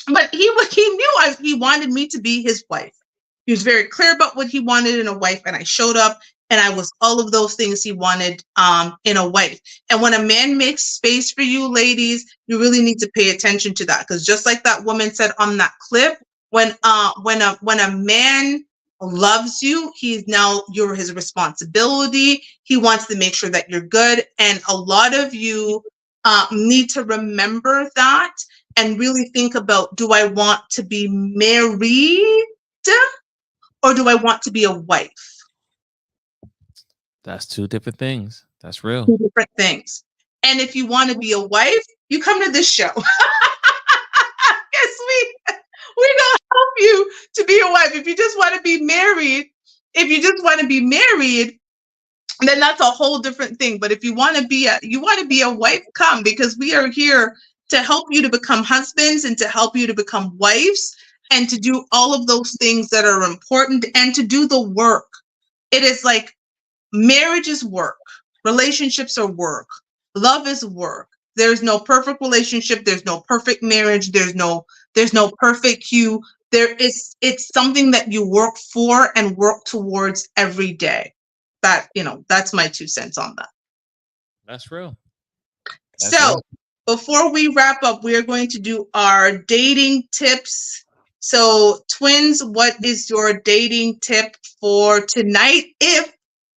but he knew he wanted me to be his wife. He was very clear about what he wanted in a wife, and I showed up, and I was all of those things he wanted in a wife. And when a man makes space for you, ladies, you really need to pay attention to that, because just like that woman said on that clip, when a man loves you, you're his responsibility. He wants to make sure that you're good, and a lot of you need to remember that and really think about: do I want to be married, or do I want to be a wife? That's two different things. That's real. Two different things. And if you want to be a wife, you come to this show. Yes, we're gonna help you to be a wife. If you just want to be married, then that's a whole different thing. But if you want to be a wife, come, because we are here to help you to become husbands and to help you to become wives and to do all of those things that are important and to do the work. It is like marriage is work, relationships are work, love is work. There's no perfect relationship, there's no perfect marriage, there's no perfect you. It's something that you work for and work towards every day. That's my 2 cents on that. That's real. Before we wrap up, we are going to do our dating tips. So, twins, what is your dating tip for tonight, if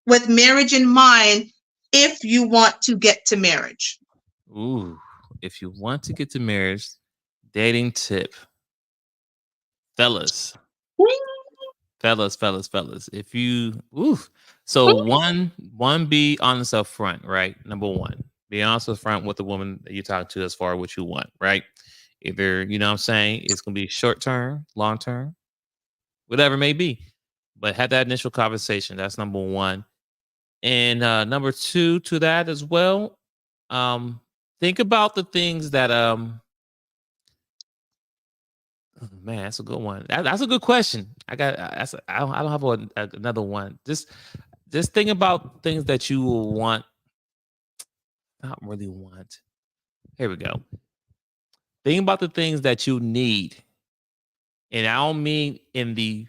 with marriage in mind, if you want to get to marriage? Ooh, if you want to get to marriage, dating tip. Fellas. If you one, be honest up front, right? Number one, be honest up front with the woman that you talk to as far as what you want, right? Either, you know what I'm saying, it's gonna be short term, long term, whatever it may be. But have that initial conversation. That's number one. And number two to that as well, think about the things that man, that's a good one. That's a good question. I don't have another one. Just think about things that you will want. Not really want. Here we go. Think about the things that you need, and I don't mean in the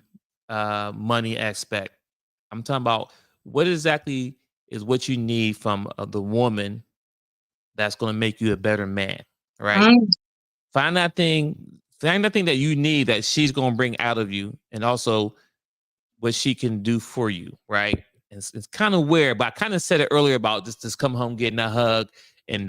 money aspect. I'm talking about what exactly is what you need from the woman that's going to make you a better man, right? Find that thing that you need that she's going to bring out of you, and also what she can do for you, right? It's kind of weird, but I kind of said it earlier about just come home, getting a hug, and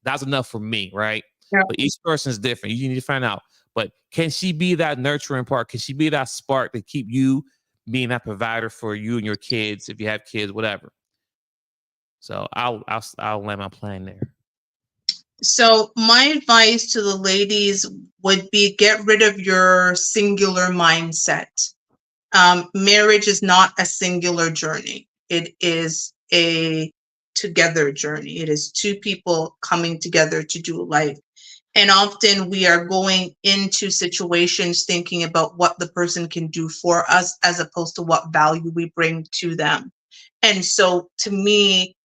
that's enough for me, right? Yeah. But each person is different. You need to find out. But can she be that nurturing part? Can she be that spark to keep you being that provider for you and your kids, if you have kids, whatever? So I'll land my plan there. So my advice to the ladies would be: get rid of your singular mindset. Marriage is not a singular journey. It is a together journey. It is two people coming together to do life. And often we are going into situations thinking about what the person can do for us as opposed to what value we bring to them. And so to me,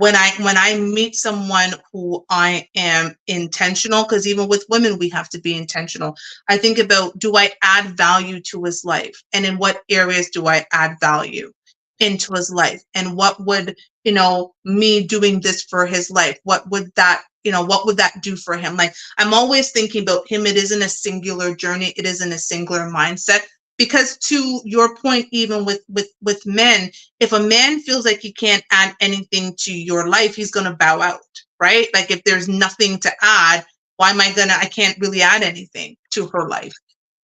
when I meet someone who I am intentional, because even with women, we have to be intentional. I think about, do I add value to his life? And in what areas do I add value into his life? And what would, me doing this for his life, what would that do for him? Like, I'm always thinking about him. It isn't a singular journey. It isn't a singular mindset. Because to your point, even with men, if a man feels like he can't add anything to your life, he's going to bow out, right? Like, if there's nothing to add, why am I can't really add anything to her life.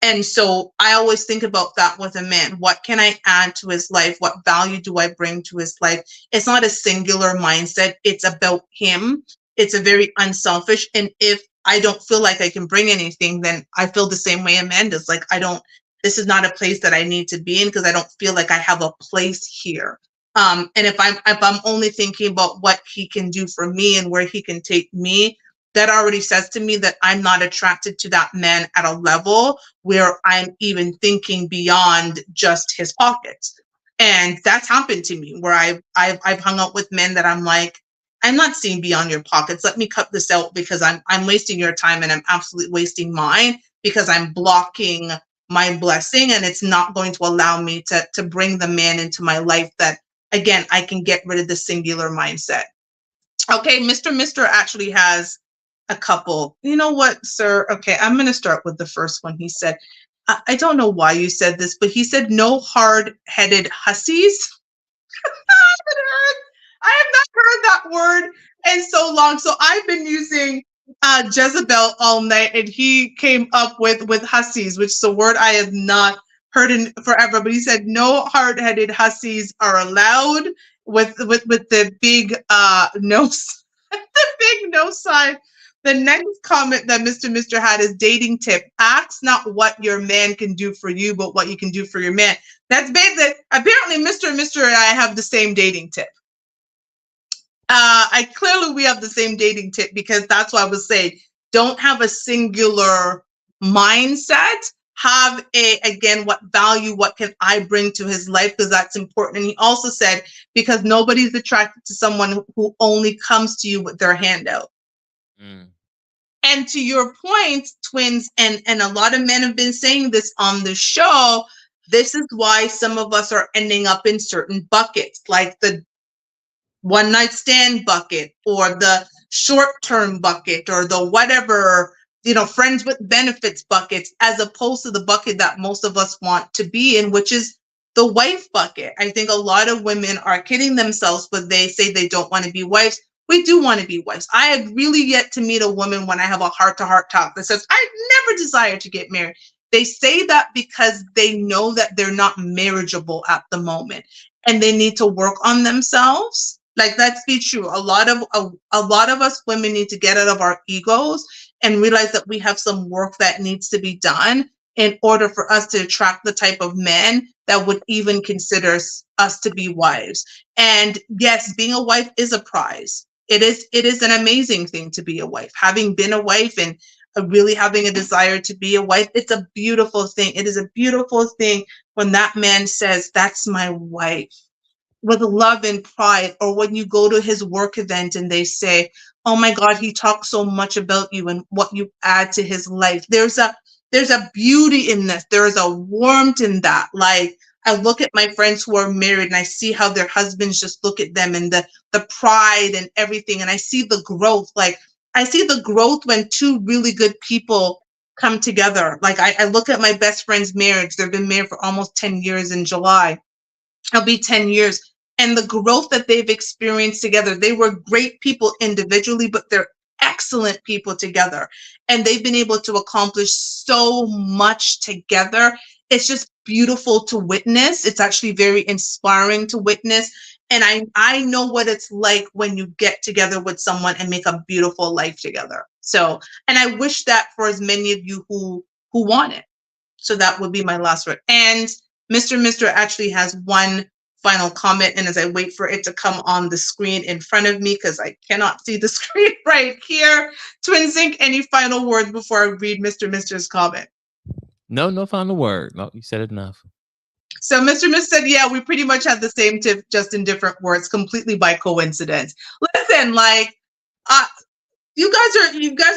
And so I always think about that with a man. What can I add to his life? What value do I bring to his life? It's not a singular mindset. It's about him. It's a very unselfish. And if I don't feel like I can bring anything, then I feel the same way Amanda's. Like, this is not a place that I need to be in, because I don't feel like I have a place here. And if I'm only thinking about what he can do for me and where he can take me, that already says to me that I'm not attracted to that man at a level where I'm even thinking beyond just his pockets. And that's happened to me, where I've hung out with men that I'm like, I'm not seeing beyond your pockets. Let me cut this out, because I'm wasting your time, and I'm absolutely wasting mine, because I'm blocking my blessing, and it's not going to allow me to bring the man into my life that, again, I can get rid of the singular mindset. Okay, Mr. actually has a couple. You know what, sir? Okay, I'm going to start with the first one. He said, I don't know why you said this, but he said, no hard-headed hussies. I have not heard that word in so long. So I've been using Jezebel all night, and he came up with hussies, which is a word I have not heard in forever. But he said no hard-headed hussies are allowed, with the big no the big no sign. The next comment that Mr. had is dating tip: ask not what your man can do for you, but what you can do for your man. That's basic. Apparently Mr. and I have the same dating tip. We have the same dating tip, because that's why I was saying, don't have a singular mindset. Have again, what value, what can I bring to his life? Because that's important. And he also said, because nobody's attracted to someone who only comes to you with their hand out. Mm. And to your point, twins, and a lot of men have been saying this on the show, this is why some of us are ending up in certain buckets, like the one night stand bucket, or the short-term bucket, or the whatever, friends with benefits buckets, as opposed to the bucket that most of us want to be in, which is the wife bucket. I think a lot of women are kidding themselves when they say they don't want to be wives. We do want to be wives. I have really yet to meet a woman when I have a heart-to-heart talk that says, I never desire to get married. They say that because they know that they're not marriageable at the moment, and they need to work on themselves. Like, let's be true. A lot of us women need to get out of our egos and realize that we have some work that needs to be done in order for us to attract the type of men that would even consider us to be wives. And yes, being a wife is a prize. It is an amazing thing to be a wife. Having been a wife and really having a desire to be a wife, it's a beautiful thing. It is a beautiful thing when that man says, that's my wife, with love and pride. Or when you go to his work event and they say, oh my God, he talks so much about you and what you add to his life. There's a beauty in this. There is a warmth in that. Like, I look at my friends who are married and I see how their husbands just look at them, and the pride and everything. And I see the growth. Like, I see the growth when two really good people come together. Like, I look at my best friend's marriage. They've been married for almost 10 years in July. It'll be 10 years. And the growth that they've experienced together. They were great people individually, but they're excellent people together. And they've been able to accomplish so much together. It's just beautiful to witness. It's actually very inspiring to witness. And I know what it's like when you get together with someone and make a beautiful life together. So, and I wish that for as many of you who want it. So that would be my last word. And Mr. actually has one final comment, and as I wait for it to come on the screen in front of me, because I cannot see the screen right here. Twin Zinc, any final words before I read Mr.'s comment? No final word. No, you said enough. So Mr. Miss said, yeah, we pretty much had the same tip, just in different words, completely by coincidence. Listen, like, uh, you guys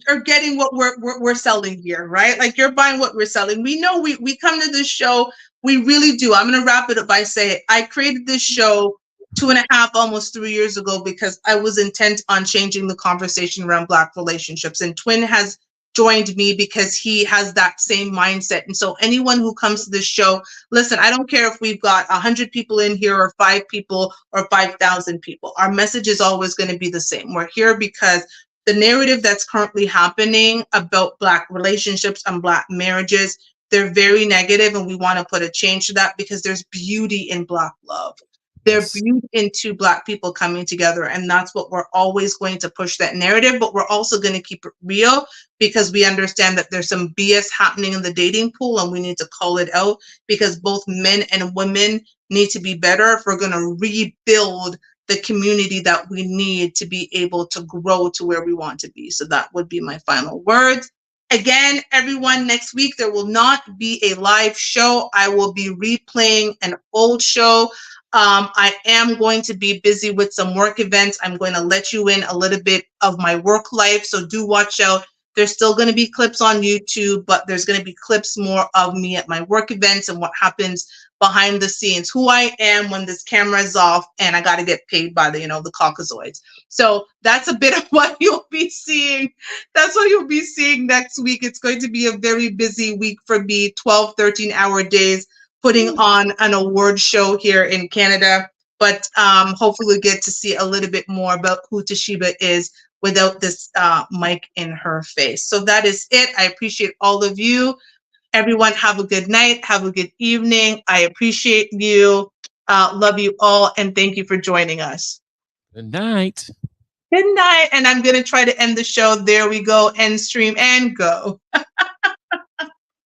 are getting what we're selling here, right? Like, you're buying what we're selling. We know we come to this show. We really do. I'm gonna wrap it up by saying I created this show 2.5, almost 3 years ago because I was intent on changing the conversation around Black relationships. And Twin has joined me because he has that same mindset. And so anyone who comes to this show, listen, I don't care if we've got 100 people in here or 5 people or 5,000 people. Our message is always going to be the same. We're here because the narrative that's currently happening about Black relationships and Black marriages, they're very negative, and we want to put a change to that because there's beauty in Black love. There's Yes. beauty in two Black people coming together, and that's what we're always going to push, that narrative, but we're also going to keep it real because we understand that there's some BS happening in the dating pool, and we need to call it out because both men and women need to be better if we're going to rebuild the community that we need to be able to grow to where we want to be. So that would be my final words. Again, everyone, next week there will not be a live show. I will be replaying an old show. I am going to be busy with some work events. I'm going to let you in a little bit of my work life, so do watch out. There's still going to be clips on YouTube, but there's going to be clips more of me at my work events and what happens behind the scenes, who I am when this camera is off and I got to get paid by the Caucasoids. So that's a bit of what you'll be seeing. That's what you'll be seeing next week. It's going to be a very busy week for me, 12, 13-hour days, putting on an award show here in Canada. But hopefully we'll get to see a little bit more about who Toshiba is without this mic in her face. So that is it. I appreciate all of you. Everyone, have a good night. Have a good evening. I appreciate you. Love you all. And thank you for joining us. Good night. Good night. And I'm going to try to end the show. There we go. End stream and go.